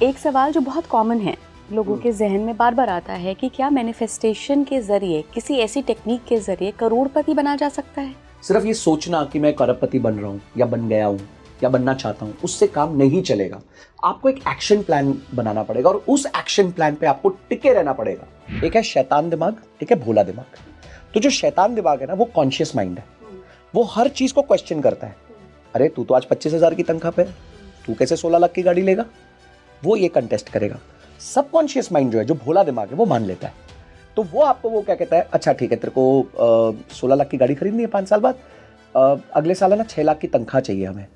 एक सवाल जो बहुत कॉमन है लोगों के जहन में बार बार आता है कि क्या मैनिफेस्टेशन के जरिए, किसी ऐसी टेक्निक के जरिए करोड़पति बना जा सकता है? सिर्फ ये सोचना कि मैं करोड़पति बन रहा हूँ या बन गया हूँ या बनना चाहता हूँ, उससे काम नहीं चलेगा। आपको एक एक्शन प्लान बनाना पड़ेगा और उस एक्शन प्लान पे आपको टिके रहना पड़ेगा। एक है शैतान दिमाग, एक है भोला दिमाग। तो जो शैतान दिमाग है ना, वो कॉन्शियस माइंड है, वो हर चीज को क्वेश्चन करता है। अरे तू तो आज 25,000 की तनख्वाह पे, तू कैसे 16 लाख की गाड़ी लेगा? वो ये कंटेस्ट करेगा। सबकॉन्शियस माइंड जो है, जो भोला दिमाग है, वो मान लेता है। तो वो आपको वो क्या कहता है, अच्छा ठीक है, तेरे को 16 लाख की गाड़ी खरीदनी है 5 साल बाद, अगले साल है ना 6 लाख की तनख्वाह चाहिए हमें।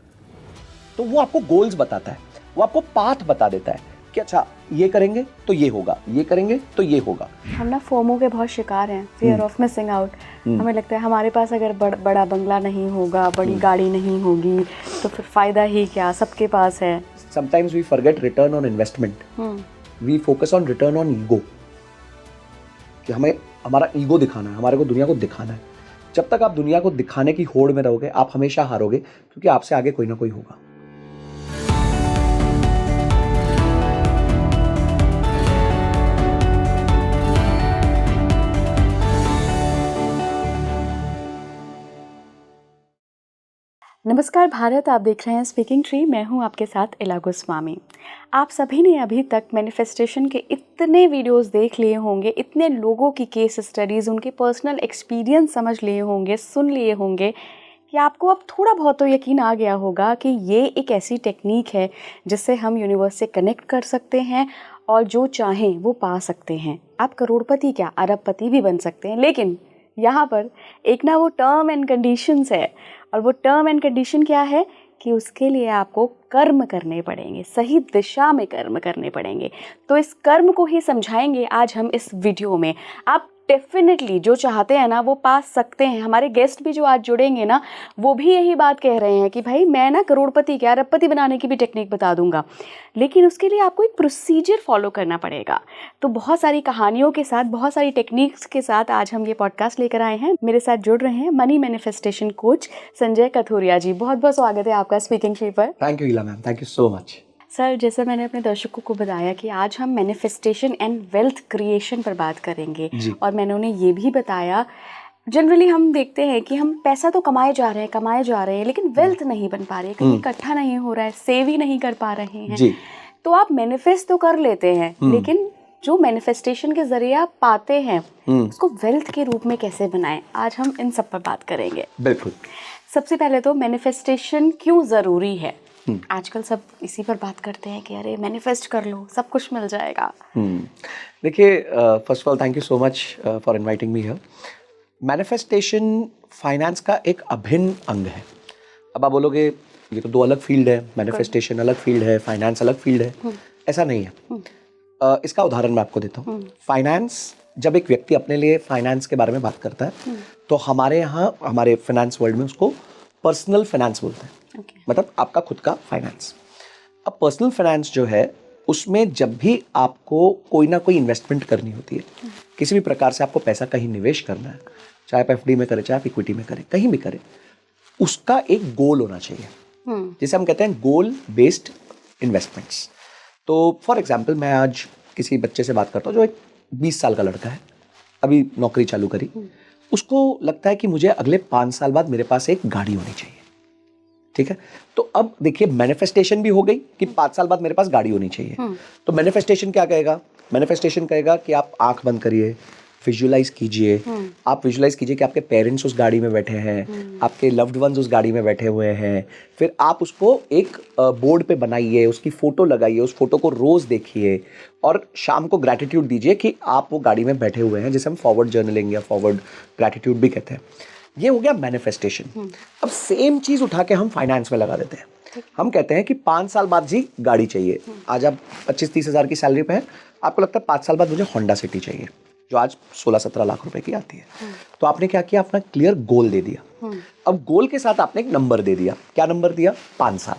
तो वो आपको गोल्स बताता है, वो आपको पाथ बता देता है कि अच्छा ये करेंगे तो ये होगा, ये करेंगे तो ये होगा। हम ना फोमो के बहुत शिकार हैं, फियर ऑफ मिसिंग आउट। हमें लगता है हमारे पास अगर बड़ा बंगला नहीं होगा, बड़ी गाड़ी नहीं होगी, तो फिर फायदा ही क्या, सबके पास है। Sometimes we forget return on investment. We focus on return on ego. कि हमें हमारा ईगो दिखाना है, हमारे को दुनिया को दिखाना है। जब तक आप दुनिया को दिखाने की होड़ में रहोगे, आप हमेशा हारोगे, क्योंकि आपसे आगे कोई ना कोई होगा। नमस्कार भारत, आप देख रहे हैं स्पीकिंग ट्री। मैं हूं आपके साथ इला गोस्वामी। आप सभी ने अभी तक मैनिफेस्टेशन के इतने वीडियोस देख लिए होंगे, इतने लोगों की केस स्टडीज़, उनके पर्सनल एक्सपीरियंस समझ लिए होंगे, सुन लिए होंगे कि आपको अब थोड़ा बहुत तो यकीन आ गया होगा कि ये एक ऐसी टेक्निक है जिससे हम यूनिवर्स से कनेक्ट कर सकते हैं और जो चाहें वो पा सकते हैं। आप करोड़पति क्या, अरबपति भी बन सकते हैं। लेकिन यहाँ पर एक ना वो टर्म एंड कंडीशंस है, और वो टर्म एंड कंडीशन क्या है कि उसके लिए आपको कर्म करने पड़ेंगे, सही दिशा में कर्म करने पड़ेंगे। तो इस कर्म को ही समझाएंगे आज हम इस वीडियो में। आप डेफिनेटली जो चाहते हैं ना वो पा सकते हैं। हमारे गेस्ट भी जो आज जुड़ेंगे ना, वो भी यही बात कह रहे हैं कि भाई मैं ना करोड़पति क्या, अरबपति बनाने की भी टेक्निक बता दूंगा, लेकिन उसके लिए आपको एक प्रोसीजर फॉलो करना पड़ेगा। तो बहुत सारी कहानियों के साथ, बहुत सारी टेक्निक्स के साथ आज हम ये पॉडकास्ट लेकर आए हैं। मेरे साथ जुड़ रहे हैं money manifestation coach Sanjay Kathoria जी। बहुत बहुत स्वागत है आपका स्पीकिंग ट्री पर। थैंक यू इला ma'am, thank you so much. Sir, जैसे मैंने अपने दर्शकों को बताया कि आज हम मैनिफेस्टेशन एंड वेल्थ क्रिएशन पर बात करेंगे, और मैंने उन्हें ये भी बताया, जनरली हम देखते हैं कि हम पैसा तो कमाए जा रहे हैं, लेकिन वेल्थ नहीं बन पा रही है, कहीं इकट्ठा नहीं हो रहा है, सेव ही नहीं कर पा रहे हैं जी। तो आप मैनिफेस्ट तो कर लेते हैं, लेकिन जो मैनिफेस्टेशन के जरिए आप पाते हैं उसको वेल्थ के रूप में कैसे बनाएं, आज हम इन सब पर बात करेंगे। बिल्कुल। सबसे पहले तो मैनिफेस्टेशन क्यों ज़रूरी है? आजकल सब इसी पर बात करते हैं कि अरे मैनिफेस्ट कर लो, सब कुछ मिल जाएगा। देखिए, first of all thank you so much for inviting me here. Manifestation finance का एक अभिन्न अंग है। अब आप बोलोगे ये तो दो अलग फील्ड है, मैनिफेस्टेशन अलग फील्ड है, फाइनेंस अलग फील्ड है। ऐसा नहीं है। इसका उदाहरण मैं आपको देता हूँ। फाइनेंस, जब एक व्यक्ति अपने लिए फाइनेंस के बारे में बात करता है तो हमारे यहाँ, हमारे फाइनेंस वर्ल्ड में उसको पर्सनल फाइनेंस बोलते हैं। मतलब आपका खुद का फाइनेंस। अब पर्सनल फाइनेंस जो है, उसमें जब भी आपको कोई ना कोई इन्वेस्टमेंट करनी होती है, किसी भी प्रकार से आपको पैसा कहीं निवेश करना है, चाहे आप एफडी में करें, चाहे आप इक्विटी में करें, कहीं भी करें, उसका एक गोल होना चाहिए, जिसे हम कहते हैं गोल बेस्ड इन्वेस्टमेंट्स। तो फॉर एग्जाम्पल, मैं आज किसी बच्चे से बात करता हूँ जो एक 20 साल का लड़का है, अभी नौकरी चालू करी। उसको लगता है कि मुझे अगले 5 साल बाद मेरे पास एक गाड़ी होनी चाहिए। ठीक है, तो अब देखिए, मैनिफेस्टेशन भी हो गई कि 5 साल बाद मेरे पास गाड़ी होनी चाहिए। तो मैनिफेस्टेशन क्या कहेगा? मैनिफेस्टेशन कहेगा कि आप आंख बंद करिए, विजुअलाइज कीजिए। आप विजुअलाइज कीजिए कि आपके पेरेंट्स उस गाड़ी में बैठे हैं, आपके लव्ड वंस उस गाड़ी में बैठे हुए हैं। फिर आप उसको एक बोर्ड पे बनाइए, उसकी फोटो लगाइए, उस फोटो को रोज देखिए और शाम को ग्रैटिट्यूड दीजिए कि आप वो गाड़ी में बैठे हुए हैं, जिसे हम फॉरवर्ड जर्नलिंग या फॉरवर्ड ग्रैटिट्यूड भी कहते हैं। ये हो गया मैनिफेस्टेशन। अब सेम चीज उठा के हम फाइनेंस में लगा देते हैं। हम कहते हैं कि 5 साल बाद जी गाड़ी चाहिए। आज आप 25-30 हज़ार की सैलरी पे हैं, आपको लगता है 5 साल बाद मुझे होंडा सिटी चाहिए, जो आज 16-17 लाख रुपए की आती है। तो आपने क्या किया? अपना क्लियर गोल दे दिया। अब गोल के साथ आपने एक नंबर दे दिया। क्या नंबर दिया? 5 साल।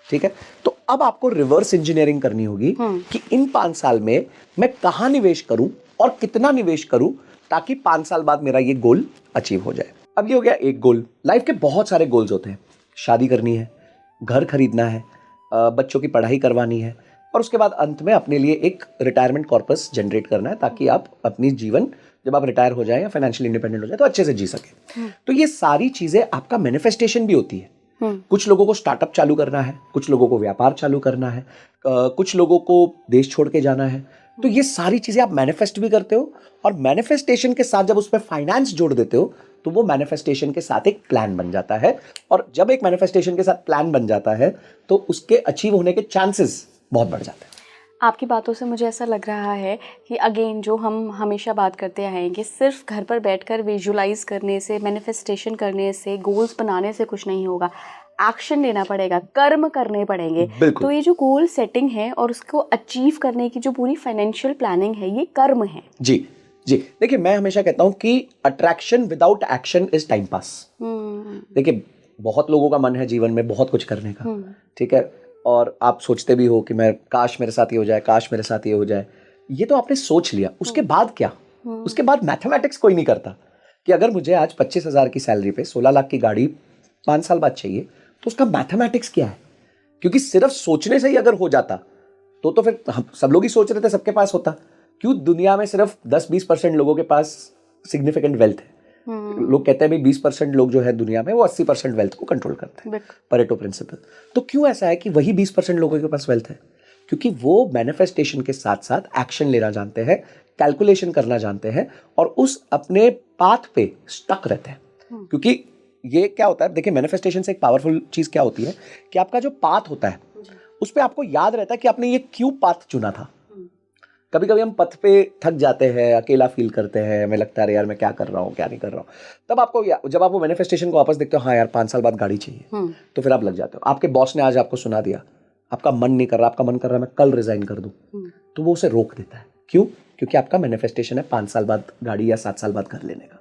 ठीक है, तो अब आपको रिवर्स इंजीनियरिंग करनी होगी कि इन 5 साल में मैं कहाँ निवेश करूं और कितना निवेश करूं, ताकि 5 साल बाद मेरा ये गोल अचीव हो जाए। अब ये हो गया एक गोल। लाइफ के बहुत सारे गोल्स होते हैं। शादी करनी है, घर खरीदना है, बच्चों की पढ़ाई करवानी है, और उसके बाद अंत में अपने लिए एक रिटायरमेंट कॉर्पस जनरेट करना है, ताकि आप अपनी जीवन जब आप रिटायर हो जाए या फाइनेंशियल इंडिपेंडेंट हो जाए तो अच्छे से जी सके। तो ये सारी चीजें आपका मैनिफेस्टेशन भी होती है। कुछ लोगों को स्टार्टअप चालू करना है, कुछ लोगों को व्यापार चालू करना है, कुछ लोगों को देश छोड़ के जाना है। तो ये सारी चीजें आप मैनिफेस्ट भी करते हो, और मैनिफेस्टेशन के साथ जब उसमें फाइनेंस जोड़ देते हो तो वो मैनिफेस्टेशन के साथ एक प्लान बन जाता है। और जब एक मैनिफेस्टेशन के साथ प्लान बन जाता है तो उसके अचीव होने के चांसेस बहुत बढ़ जाते हैं। आपकी बातों से मुझे ऐसा लग रहा है कि अगेन जो हम हमेशा बात करते आए हैं कि सिर्फ घर पर बैठकर विजुलाइज करने से, मैनिफेस्टेशन करने से, गोल्स बनाने से कुछ नहीं होगा, एक्शन लेना पड़ेगा, कर्म करने पड़ेंगे। तो ये जो गोल सेटिंग है और उसको अचीव करने की जो पूरी फाइनेंशियल प्लानिंग है, ये कर्म है। जी जी, देखिए मैं हमेशा कहता हूं कि attraction without action is time pass. देखिए बहुत लोगों का मन है जीवन में बहुत कुछ करने का, ठीक है, और आप सोचते भी हो कि मैं काश मेरे साथ ये हो जाए, काश मेरे साथ ये हो जाए। ये तो आपने सोच लिया, उसके बाद क्या? उसके बाद मैथमेटिक्स कोई नहीं करता कि अगर मुझे आज 25,000 की सैलरी पे 16 लाख की गाड़ी 5 साल बाद चाहिए तो उसका मैथमेटिक्स क्या है? क्योंकि सिर्फ सोचने से ही अगर हो जाता तो फिर हम सब लोग ही सोच रहे थे सबके पास होता। क्यों दुनिया में सिर्फ 10-20% लोगों के पास सिग्निफिकेंट वेल्थ है? लोग कहते हैं भाई 20% लोग जो है दुनिया में वो 80% वेल्थ को कंट्रोल करते हैं, परेटो प्रिंसिपल। तो क्यों ऐसा है कि वही 20% लोगों के पास वेल्थ है? क्योंकि वो मैनिफेस्टेशन के साथ साथ एक्शन लेना जानते हैं, कैलकुलेशन करना जानते हैं, और उस अपने पाथ पे स्टक रहते हैं। क्योंकि ये क्या होता है, देखिए मैनिफेस्टेशन से एक पावरफुल चीज क्या होती है कि आपका जो पाथ होता है उस पर आपको याद रहता है कि आपने ये क्यों पाथ चुना था। कभी कभी हम पथ पे थक जाते हैं, अकेला फील करते हैं, हमें लगता है यार मैं क्या कर रहा हूँ क्या नहीं कर रहा हूँ। तब आपको जब आप वो मैनिफेस्टेशन को वापस देखते हो, हाँ यार 5 साल बाद गाड़ी चाहिए, तो फिर आप लग जाते हो। आपके बॉस ने आज आपको सुना दिया, आपका मन नहीं कर रहा, आपका मन कर रहा है मैं कल रिजाइन कर दूं, तो वो उसे रोक देता है। क्यों? क्योंकि आपका मैनिफेस्टेशन है 5 साल बाद गाड़ी या 7 साल बाद घर लेने का।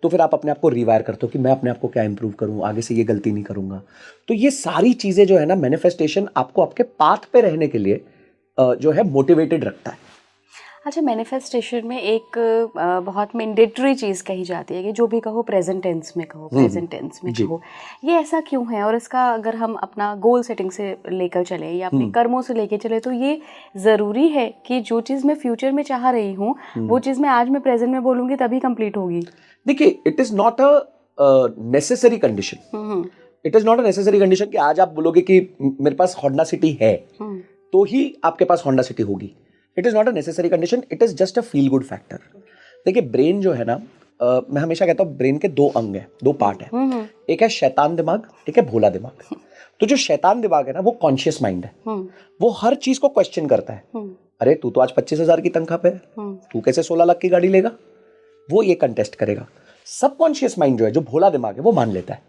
तो फिर आप अपने आप को रिवायर करते हो कि मैं अपने आप को क्या इंप्रूव करूं, आगे से ये गलती नहीं करूंगा। तो ये सारी चीजें जो है ना, मैनिफेस्टेशन आपको आपके पाथ पे रहने के लिए जो है मोटिवेटेड रखता है। अच्छा, मैनिफेस्टेशन में एक बहुत मैंडेटरी चीज़ कही जाती है कि जो भी कहो प्रेजेंट टेंस में कहो, प्रेजेंट टेंस में कहो। ये ऐसा क्यों है? और इसका अगर हम अपना गोल सेटिंग से लेकर चले या अपने कर्मों से लेकर चले तो ये ज़रूरी है कि जो चीज़ मैं फ्यूचर में चाह रही हूँ वो चीज़ मैं आज मैं प्रेजेंट में बोलूँगी तभी कंप्लीट होगी। देखिए it is not a necessary condition. It is not a necessary condition कि आज आप बोलोगे कि मेरे पास होंडा सिटी है तो ही आपके पास होंडा सिटी होगी। It is not a necessary condition, it is just a feel good factor. देखिए ब्रेन जो है ना, मैं हमेशा कहता हूँ ब्रेन के 2 अंग हैं, 2 पार्ट है। एक है शैतान दिमाग, एक है भोला दिमाग। तो जो शैतान दिमाग है ना वो कॉन्शियस माइंड है, वो हर चीज को क्वेश्चन करता है। अरे तू तो आज 25,000 की तनख्वाह पे है, तू कैसे 16 लाख की गाड़ी लेगा? वो ये कंटेस्ट करेगा। सबकॉन्शियस माइंड जो है, जो भोला दिमाग है, वो मान लेता है।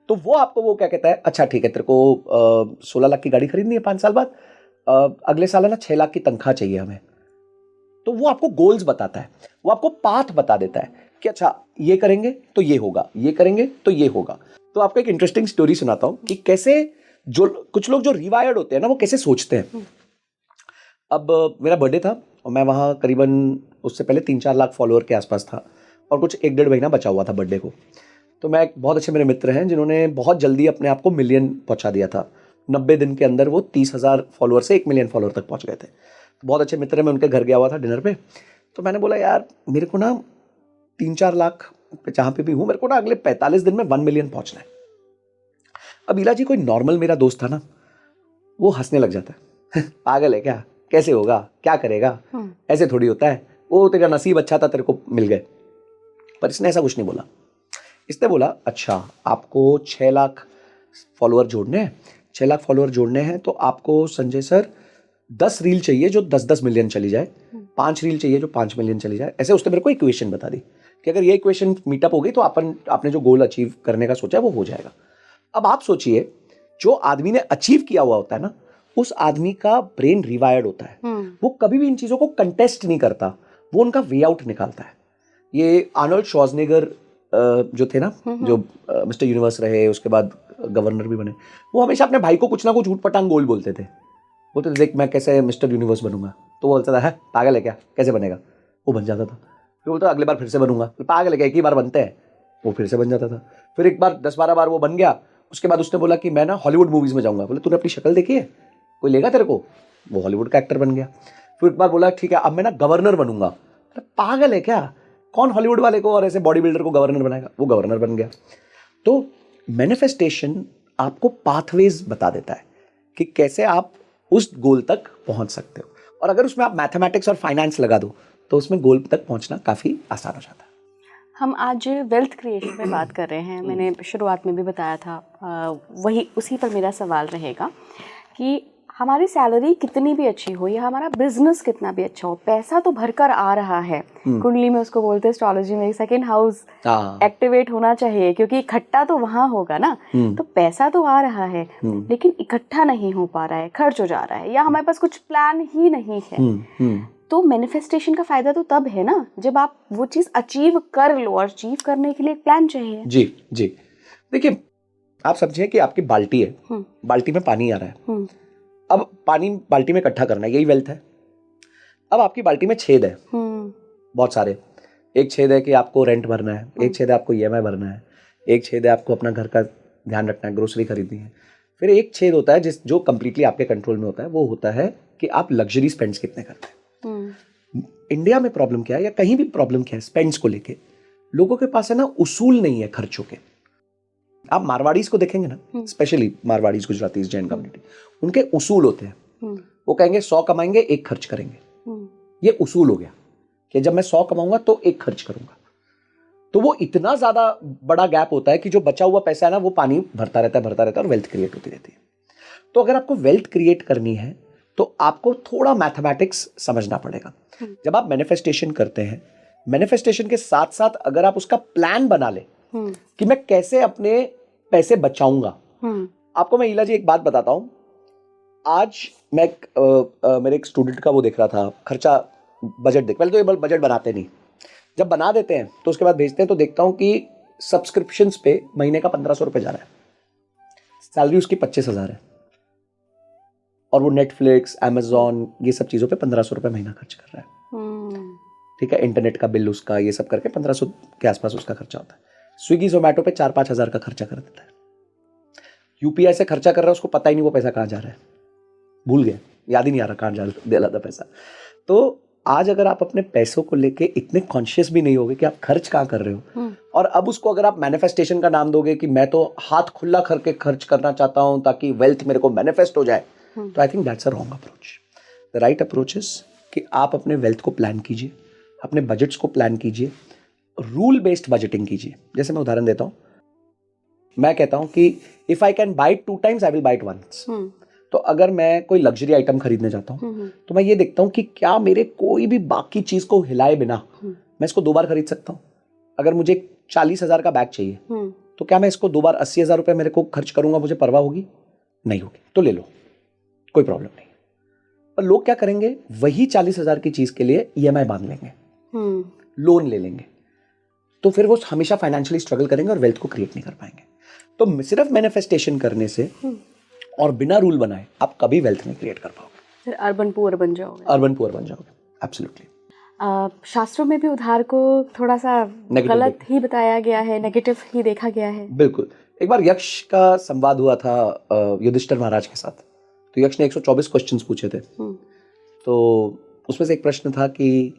तो वो आपको वो क्या कहता है, अच्छा ठीक है तेरे को 16 लाख की गाड़ी खरीदनी है 5 साल बाद, अगले साल है ना 6 लाख की तनख्वाह चाहिए हमें। तो वो आपको गोल्स बताता है, वो आपको पाथ बता देता है कि अच्छा ये करेंगे तो ये होगा, ये करेंगे तो ये होगा। तो आपको एक इंटरेस्टिंग स्टोरी सुनाता हूं कि कैसे जो कुछ लोग जो रिवायर्ड होते हैं ना वो कैसे सोचते हैं। अब मेरा बर्थडे था और मैं वहाँ करीबन उससे पहले 3-4 लाख फॉलोअर के आसपास था और कुछ 1-1.5 महीना बचा हुआ था बर्थडे को। तो मैं बहुत अच्छे मेरे मित्र हैं जिन्होंने बहुत जल्दी अपने आप को मिलियन पहुँचा दिया था। 90 दिन के अंदर वो 30,000 फॉलोअर से 1 मिलियन फॉलोअर तक पहुँच गए थे। तो बहुत अच्छे मित्र हैं, मैं उनके घर गया हुआ था डिनर पे। तो मैंने बोला यार मेरे को ना 3-4 लाख जहाँ पे भी हूँ मेरे को ना अगले 45 दिन में 1 मिलियन पहुँचना है। अब इला जी कोई नॉर्मल मेरा दोस्त था ना, वो हंसने लग जाता है पागल है क्या, कैसे होगा, क्या करेगा, ऐसे थोड़ी होता है, वो तेरा नसीब अच्छा था तेरे को मिल गए। पर इसने ऐसा कुछ नहीं बोला। इसने बोला अच्छा आपको 6 लाख फॉलोअर जोड़ने हैं, 6 लाख फॉलोअर जोड़ने हैं तो आपको संजय सर 10 रील चाहिए जो 10-10 मिलियन चली जाए, 5 रील चाहिए जो 5 मिलियन चली जाए। ऐसे उसने मेरे को इक्वेशन बता दी कि अगर ये इक्वेशन मीटअप हो गई तो आपने जो गोल अचीव करने का सोचा है वो हो जाएगा। अब आप सोचिए जो आदमी ने अचीव किया हुआ होता है ना, उस आदमी का ब्रेन रिवायर्ड होता है, वो कभी भी इन चीजों को कंटेस्ट नहीं करता, वो उनका वे आउट निकालता है। ये आर्नोल्ड श्वार्ज़नेगर जो थे ना, जो मिस्टर यूनिवर्स रहे, उसके बाद गवर्नर भी बने, वो हमेशा अपने भाई को कुछ ना कुछ ऊटपटांग गोल बोलते थे। बोलते थे देख मैं कैसे मिस्टर यूनिवर्स बनूंगा, तो वो बोलता था है पागल है क्या, कैसे बनेगा, वो बन जाता था। फिर बोलता अगली बार फिर से बनूंगा, तो पागल है क्या, एक ही बार बनते हैं, वो फिर से बन जाता था। फिर एक बार 10-12 बार वो बन गया, उसके बाद उसने बोला कि मैं ना हॉलीवुड मूवीज में जाऊंगा। बोले तूने अपनी शक्ल देखी है, कोई लेगा तेरे को, वो हॉलीवुड का एक्टर बन गया। फिर एक बार बोला ठीक है अब मैं ना गवर्नर बनूंगा। अरे पागल है क्या, कौन हॉलीवुड वाले को और ऐसे बॉडी बिल्डर को गवर्नर बनाएगा, वो गवर्नर बन गया। तो मैनिफेस्टेशन आपको पाथवेज बता देता है कि कैसे आप उस गोल तक पहुंच सकते हो, और अगर उसमें आप मैथमेटिक्स और फाइनेंस लगा दो तो उसमें गोल तक पहुंचना काफ़ी आसान हो जाता है। हम आज वेल्थ क्रिएशन पे बात कर रहे हैं। मैंने शुरुआत में भी बताया था, वही उसी पर मेरा सवाल रहेगा कि हमारी सैलरी कितनी भी अच्छी हो या हमारा बिजनेस कितना भी अच्छा हो, पैसा तो भरकर आ रहा है। कुंडली में उसको बोलते हैं, एस्ट्रोलॉजी में सेकंड हाउस एक्टिवेट होना चाहिए, क्योंकि इकट्ठा तो वहाँ होगा ना। तो पैसा तो आ रहा है लेकिन इकट्ठा नहीं हो पा रहा है, खर्च हो जा रहा है, या हमारे पास कुछ प्लान ही नहीं है। तो मैनिफेस्टेशन का फायदा तो तब है ना जब आप वो चीज अचीव कर लो, और अचीव करने के लिए एक प्लान चाहिए। जी जी, देखिए आप समझिए कि आपकी बाल्टी है, बाल्टी में पानी आ रहा है, अब पानी बाल्टी में इकट्ठा करना है, यही वेल्थ है। अब आपकी बाल्टी में छेद है बहुत सारे, एक छेद है कि आपको रेंट भरना है, एक छेद है आपको ईएमआई भरना है, एक छेद है आपको अपना घर का ध्यान रखना है, ग्रोसरी खरीदनी है। फिर एक छेद होता है जो कंप्लीटली आपके कंट्रोल में होता है, वो होता है कि आप लग्जरी स्पेंड्स कितने करते हैं। इंडिया में प्रॉब्लम क्या है या कहीं भी प्रॉब्लम क्या है स्पेंड्स को लेके, लोगों के पास है ना उसूल नहीं है खर्चों के। आप मारवाड़ीज को देखेंगे ना, specially Marwaris, Gujaratis, Jain community, उनके उसूल होते हैं। वो कहेंगे 100 कमाएंगे 1 खर्च करेंगे, ये उसूल हो गया कि जब मैं 100 कमाऊंगा तो 1 खर्च करूंगा। तो वो इतना ज्यादा बड़ा गैप होता है कि जो बचा हुआ पैसा है ना वो पानी भरता रहता है और वेल्थ क्रिएट होती रहती है। तो अगर आपको वेल्थ क्रिएट करनी है तो आपको थोड़ा मैथमेटिक्स समझना पड़ेगा। जब आप मैनिफेस्टेशन करते हैं, मैनिफेस्टेशन के साथ साथ अगर आप उसका प्लान बना ले कि मैं कैसे अपने पैसे बचाऊंगा। आपको मैं ईला जी एक बात बताता हूं। आज मैं मेरे एक स्टूडेंट का वो देख रहा था, खर्चा बजट देख, पहले तो ये बजट बनाते नहीं, जब बना देते हैं तो उसके बाद भेजते हैं तो देखता हूं कि सब्सक्रिप्शंस पे महीने का 1500 रुपये जा रहा है, सैलरी उसकी 25,000 है, और वो नेटफ्लिक्स, अमेजॉन, ये सब चीज़ों पे 1500 रुपये महीना खर्च कर रहा है। ठीक है, इंटरनेट का बिल उसका, ये सब करके 1500 के आसपास उसका खर्चा होता है। स्विगी जोमेटो पे 4-5 हज़ार का खर्चा कर देता है। यूपीआई से खर्चा कर रहा है, उसको पता ही नहीं वो पैसा कहाँ जा रहा है, भूल गया, याद ही नहीं आ रहा कहाँ जा दिला था पैसा। तो आज अगर आप अपने पैसों को लेके इतने कॉन्शियस भी नहीं होगे कि आप खर्च कहाँ कर रहे हो, और अब उसको अगर आप मैनिफेस्टेशन का नाम दोगे कि मैं तो हाथ खुला करके खर्च करना चाहता हूँ ताकि वेल्थ मेरे को मैनिफेस्ट हो जाए, तो I think that's a wrong approach. The right approach is कि आप अपने वेल्थ को प्लान कीजिए, अपने बजट्स को प्लान कीजिए, रूल बेस्ड बजटिंग कीजिए। जैसे मैं उदाहरण देता हूँ, मैं कहता हूँ कि if I can buy 2 times I will buy it once. तो अगर मैं कोई लग्जरी आइटम खरीदने जाता हूँ तो मैं ये देखता हूँ कि क्या मेरे कोई भी बाकी चीज को हिलाए बिना मैं इसको 2 बार खरीद सकता हूँ। अगर मुझे 40,000 का बैग चाहिए तो क्या मैं इसको 2 बार 80,000 रुपये मेरे को खर्च करूंगा, मुझे परवाह होगी? नहीं होगी, तो ले लो, कोई प्रॉब्लम नहीं। और लोग क्या करेंगे, वही 40,000 की चीज के लिए ईएमआई बांध लेंगे, लोन ले लेंगे, तो फिर वो हमेशा फाइनेंशियली स्ट्रगल करेंगे और वेल्थ को क्रिएट नहीं कर पाएंगे। तो सिर्फ मैनिफेस्टेशन करने से और बिना रूल बनाए आप कभी वेल्थ नहीं क्रिएट कर पाओगे, फिर अर्बन पुअर बन जाओगे। अर्बन पुअर बन जाओगे, एब्सोल्युटली। शास्त्रों में भी उधार को थोड़ा सा गलत ही बताया गया है, नेगेटिव ही देखा गया है। बिल्कुल। एक बार यक्ष का संवाद हुआ था युधिष्ठिर महाराज के साथ, तो यक्ष ने 124 क्वेश्चंस पूछे थे। तो उसमें से एक प्रश्न था कि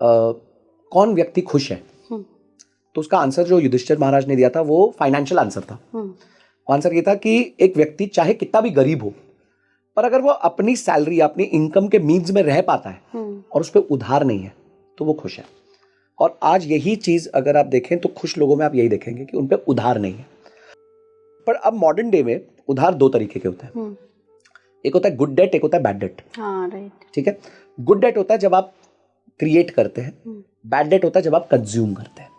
कौन व्यक्ति खुश है? तो उसका आंसर जो युधिष्ठिर महाराज ने दिया था वो फाइनेंशियल आंसर था। आंसर ये था कि एक व्यक्ति चाहे कितना भी गरीब हो, पर अगर वो अपनी सैलरी, अपनी इनकम के मीन्स में रह पाता है और उस पर उधार नहीं है तो वो खुश है। और आज यही चीज अगर आप देखें तो खुश लोगों में आप यही देखेंगे कि उन पर उधार नहीं है। पर अब मॉडर्न डे में उधार 2 तरीके के होते हैं, एक होता है गुड डेट, एक होता है बैड डेट। हाँ, राइट। ठीक है, गुड डेट होता है जब आप क्रिएट करते हैं, बैड डेट होता है जब आप कंज्यूम करते हैं।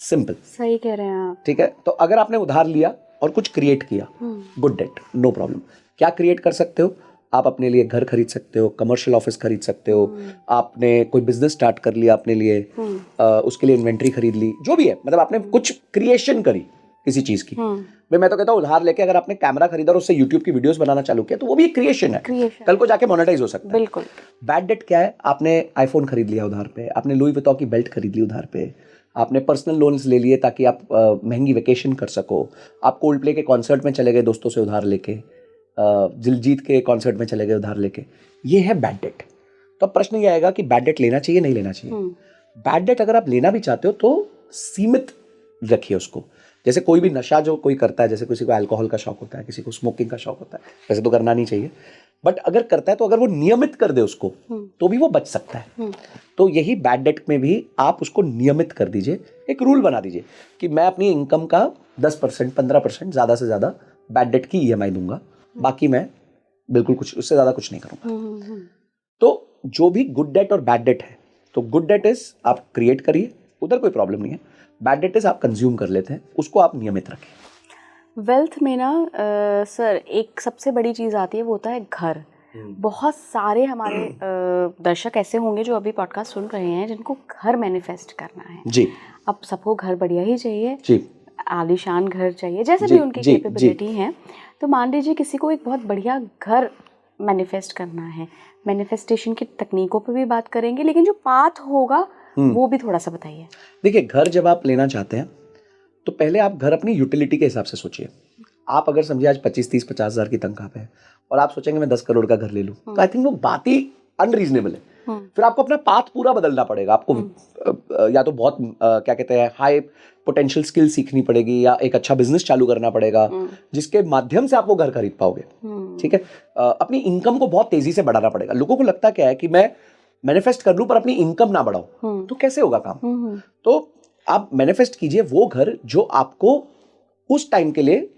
सिंपल, सही कह रहे हैं आप। ठीक है, तो अगर आपने उधार लिया और कुछ क्रिएट किया, गुड डेट, नो प्रॉब्लम। क्या क्रिएट कर सकते हो आप? अपने लिए घर खरीद सकते हो, कमर्शियल ऑफिस खरीद सकते हो, आपने कोई बिजनेस स्टार्ट कर लिया अपने लिए, उसके लिए इन्वेंट्री खरीद ली, जो भी है, मतलब आपने कुछ क्रिएशन करी किसी चीज की। मैं तो कहता हूँ उधार लेके अगर आपने कैमरा खरीदा और उससे यूट्यूब की वीडियोस बनाना चालू किया तो वो भी एक क्रिएशन है, कल को जाके मोनेटाइज हो सकता है। बिल्कुल। बैड डेट क्या है? आपने आईफोन खरीद लिया उधार पे, आपने लुई विटॉन की बेल्ट खरीद ली उधार पे, आपने पर्सनल लोन्स ले लिए ताकि आप महंगी वेकेशन कर सको, आप कोल्ड प्ले के कॉन्सर्ट में चले गए दोस्तों से उधार लेके, दिलजीत के कॉन्सर्ट में चले गए उधार लेके, ये है बैड डेट। तो अब प्रश्न ये आएगा कि बैड डेट लेना चाहिए नहीं लेना चाहिए। बैड डेट अगर आप लेना भी चाहते हो तो सीमित रखिए उसको। जैसे कोई भी नशा जो कोई करता है, जैसे किसी को अल्कोहल का शौक होता है, किसी को स्मोकिंग का शौक होता है, वैसे तो करना नहीं चाहिए, बट अगर करता है तो अगर वो नियमित कर दे उसको तो भी वो बच सकता है। तो यही बैड डेट में भी आप उसको नियमित कर दीजिए, एक रूल बना दीजिए कि मैं अपनी इनकम का 10% 15% ज़्यादा से ज़्यादा बैड डेट की ईएमआई दूंगा, बाकी मैं बिल्कुल कुछ उससे ज़्यादा कुछ नहीं करूँगा। तो जो भी गुड डेट और बैड डेट है, तो गुड डेट इज आप क्रिएट करिए, उधर कोई प्रॉब्लम नहीं है। बैड डेट इज आप कंज्यूम कर लेते हैं, उसको आप नियमित रखें। वेल्थ में ना सर एक सबसे बड़ी चीज़ आती है, वो होता है घर। बहुत सारे हमारे दर्शक ऐसे होंगे जो अभी पॉडकास्ट सुन रहे हैं जिनको घर मैनिफेस्ट करना है जी। अब सबको घर बढ़िया ही चाहिए जी, आलीशान घर चाहिए, जैसे जी, भी उनकी जी, कैपेबिलिटी है। तो मान लीजिए किसी को एक बहुत बढ़िया घर मैनिफेस्ट करना है, मैनिफेस्टेशन की तकनीकों पे भी बात करेंगे, लेकिन जो पाथ होगा वो भी थोड़ा सा बताइए। देखिए घर जब आप लेना चाहते हैं तो पहले आप घर अपनी यूटिलिटी के हिसाब से सोचिए। आप अगर समझिए आज 25-30 50 हज़ार की तनख्वाह पे है और आप सोचेंगे मैं 10 करोड़ का घर ले लूँ, तो आई थिंक वो बात ही अनरीजनेबल है। फिर आपको अपना पाथ पूरा बदलना पड़ेगा। आपको या तो बहुत क्या कहते हैं हाई पोटेंशियल स्किल सीखनी पड़ेगी, या एक अच्छा बिजनेस चालू करना पड़ेगा जिसके माध्यम से आप वो घर खरीद पाओगे। ठीक है, अपनी इनकम को बहुत तेजी से बढ़ाना पड़ेगा। लोगों को लगता क्या है कि मैं मैनिफेस्ट कर लूं पर अपनी इनकम ना बढ़ाऊं, तो कैसे होगा काम। तो आप मैनिफेस्ट कीजिए वो घर जो आपको उस टाइम के लिए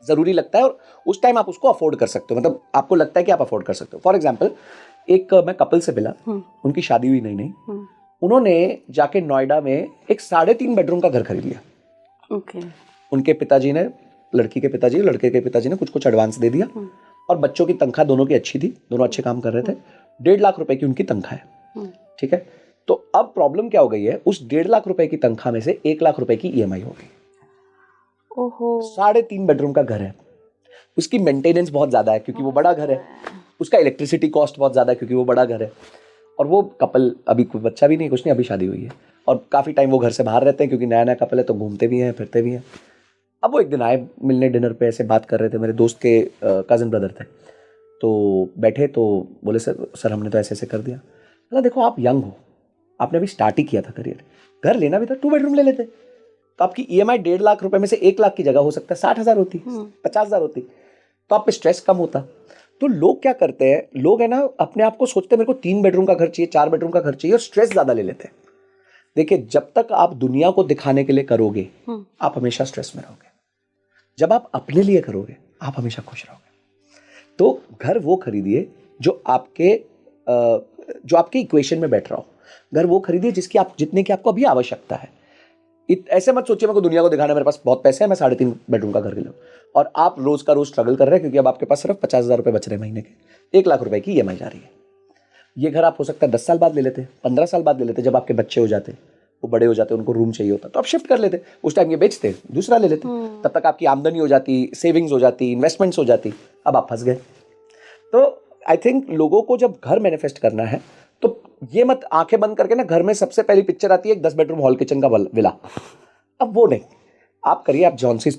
जरूरी लगता है और उस टाइम आप उसको अफोर्ड कर सकते हो, मतलब आपको लगता है कि आप अफोर्ड कर सकते हो। फॉर एग्जाम्पल एक मैं कपल से मिला, उनकी शादी हुई नहीं, उन्होंने जाके नोएडा में एक 3.5 बेडरूम का घर खरीद लिया। उनके पिताजी ने, लड़की के पिताजी, लड़के के पिताजी ने कुछ कुछ एडवांस दे दिया और बच्चों की तनख्वाह दोनों की अच्छी थी, दोनों अच्छे काम कर रहे थे। 1.5 लाख रुपए की उनकी तनख्वाह है। ठीक है, तो अब प्रॉब्लम क्या हो गई है, उस 1.5 लाख रुपए की तनख्वाह में से 1 लाख रुपए की ईएमआई हो गई। ओहो। 3.5 बेडरूम का घर है, उसकी मेंटेनेंस बहुत ज्यादा है क्योंकि वो बड़ा घर है, उसका इलेक्ट्रिसिटी कॉस्ट बहुत ज्यादा है क्योंकि वो बड़ा घर है, और वो कपल अभी कोई बच्चा भी नहीं, कुछ नहीं, अभी शादी हुई है और काफी टाइम वो घर से बाहर रहते हैं क्योंकि नया नया कपल है, तो घूमते भी हैं फिरते भी हैं। अब वो एक दिन आए मिलने, डिनर पे ऐसे बात कर रहे थे, मेरे दोस्त के कज़न ब्रदर थे, तो बैठे तो बोले सर हमने तो ऐसे ऐसे कर दिया। बोला देखो आप यंग हो, आपने अभी स्टार्ट ही किया था करियर, घर लेना भी था 2 बेडरूम ले लेते, तो आपकी ईएमआई 1.5 लाख रुपए में से 1 लाख की जगह हो सकता है 60,000 होती, 50,000 होती, तो आप पे स्ट्रेस कम होता। तो लोग क्या करते हैं, लोग है ना अपने आप को सोचते हैं मेरे को 3 बेडरूम का घर चाहिए, 4 बेडरूम का घर चाहिए, और स्ट्रेस ज्यादा ले लेते हैं। देखिए जब तक आप दुनिया को दिखाने के लिए करोगे आप हमेशा स्ट्रेस में रहोगे, जब आप अपने लिए करोगे आप हमेशा खुश रहोगे। तो घर वो खरीदिए जो आपके इक्वेशन में बैठ रहा हो, घर वो खरीदिए जितने की आपको अभी आवश्यकता है। ऐसे मत सोचिए मेरे को दुनिया को दिखाना मेरे पास बहुत पैसे हैं मैं 3.5 बेडरूम का घर ले लूं, और आप रोज का रोज स्ट्रगल कर रहे हैं क्योंकि अब आपके पास सिर्फ 50,000 रुपए बच रहे हैं महीने के, 1 लाख रुपए की ईएमआई जा रही है। ये घर आप हो सकता है 10 साल बाद ले लेते, 15 साल बाद ले लेते, जब आपके बच्चे हो जाते, वो बड़े हो जाते, उनको रूम चाहिए होता, तो आप शिफ्ट कर लेते, उस टाइम ये बेचते, दूसरा ले लेते, तब तक आपकी आमदनी हो जाती, सेविंग्स हो जाती, इन्वेस्टमेंट्स हो जाती। अब आप फंस गए। तो आई थिंक लोगों को जब घर मैनिफेस्ट करना है तो ये मत आंखें बंद करके ना, घर में सबसे पहली पिक्चर आती है एक 10 बेडरूम हॉल किचन का विला, अब वो नहीं, आप करिए आप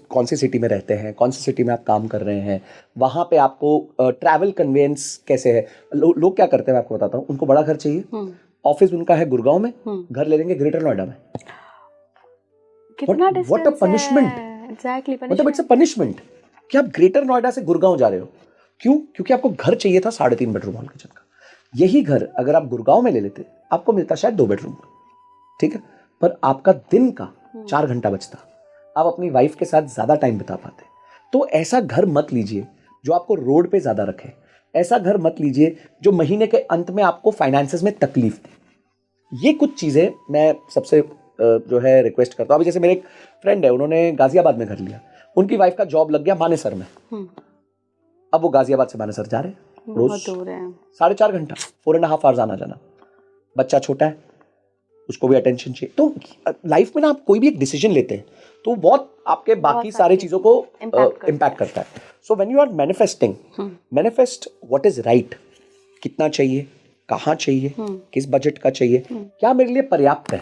कौन सी सिटी में रहते हैं, कौन सी सिटी में आप काम कर रहे हैं, वहां पे आपको ट्रैवल कन्वेंस कैसे है। लोग क्या करते हैं मैं आपको बताता हूँ, उनको बड़ा घर चाहिए, ऑफिस उनका है गुड़गांव में, घर ले लेंगे ग्रेटर नोएडा में। कितना distance what a punishment, exactly मतलब इट्स अ पनिशमेंट कि आप ग्रेटर नोएडा से गुड़गांव जा रहे हो। क्यों? क्योंकि आपको घर चाहिए था 3.5 बेडरूम हॉल किचन का। यही घर अगर आप गुड़गांव में ले लेते आपको मिलता शायद 2 बेडरूम, ठीक है, पर आपका दिन का 4 घंटा बचता, आप अपनी वाइफ के साथ ज्यादा टाइम बिता पाते। तो ऐसा घर मत लीजिए जो आपको रोड पे ज्यादा रखे, ऐसा घर मत लीजिए जो महीने के अंत में आपको फाइनेंसेस में तकलीफ दे। ये कुछ चीजें मैं सबसे जो है रिक्वेस्ट करता हूँ। अभी जैसे मेरे एक फ्रेंड है, उन्होंने गाजियाबाद में घर लिया, उनकी वाइफ का जॉब लग गया मानेसर में, अब वो गाजियाबाद से मानेसर जा रहे हैं, रोज 4.5 घंटा 4.5 आवर्स आना जाना, बच्चा छोटा है उसको भी अटेंशन चाहिए। तो लाइफ में ना आप कोई भी एक डिसीजन लेते हैं तो बहुत आपके बाकी सारी चीजों को इम्पैक्ट करता है। So when you are manifesting, manifest what is right, कितना चाहिए, कहाँ चाहिए, किस बजट का चाहिए, क्या मेरे लिए पर्याप्त है।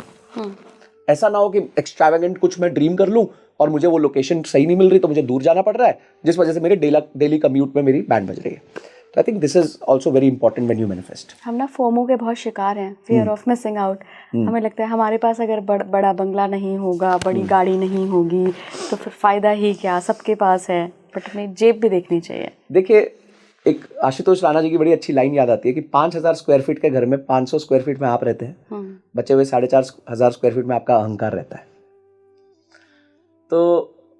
ऐसा ना हो कि एक्सट्रावेगेंट कुछ मैं ड्रीम कर लूं और मुझे वो लोकेशन सही नहीं मिल रही तो मुझे दूर जाना पड़ रहा है, जिस वजह से मेरे डेली कम्यूट में मेरी बैंड बज रही है। तो I think this is also very important when you manifest. हम ना फोमो के बहुत शिकार हैं, फियर ऑफ मिसिंग आउट। हमें लगता है हमारे पास अगर बड़ा बंगला नहीं होगा, बड़ी गाड़ी नहीं होगी, तो फिर फ़ायदा ही क्या, सबके पास है, बट अपनी जेब भी देखनी चाहिए। देखिए, एक आशुतोष राणा जी की बड़ी अच्छी लाइन याद आती है कि 5000 स्क्वायर फीट के घर में 500 स्क्वायर फीट में आप रहते हैं, बचे हुए 4500 स्क्वायर फीट में आपका अहंकार रहता है। तो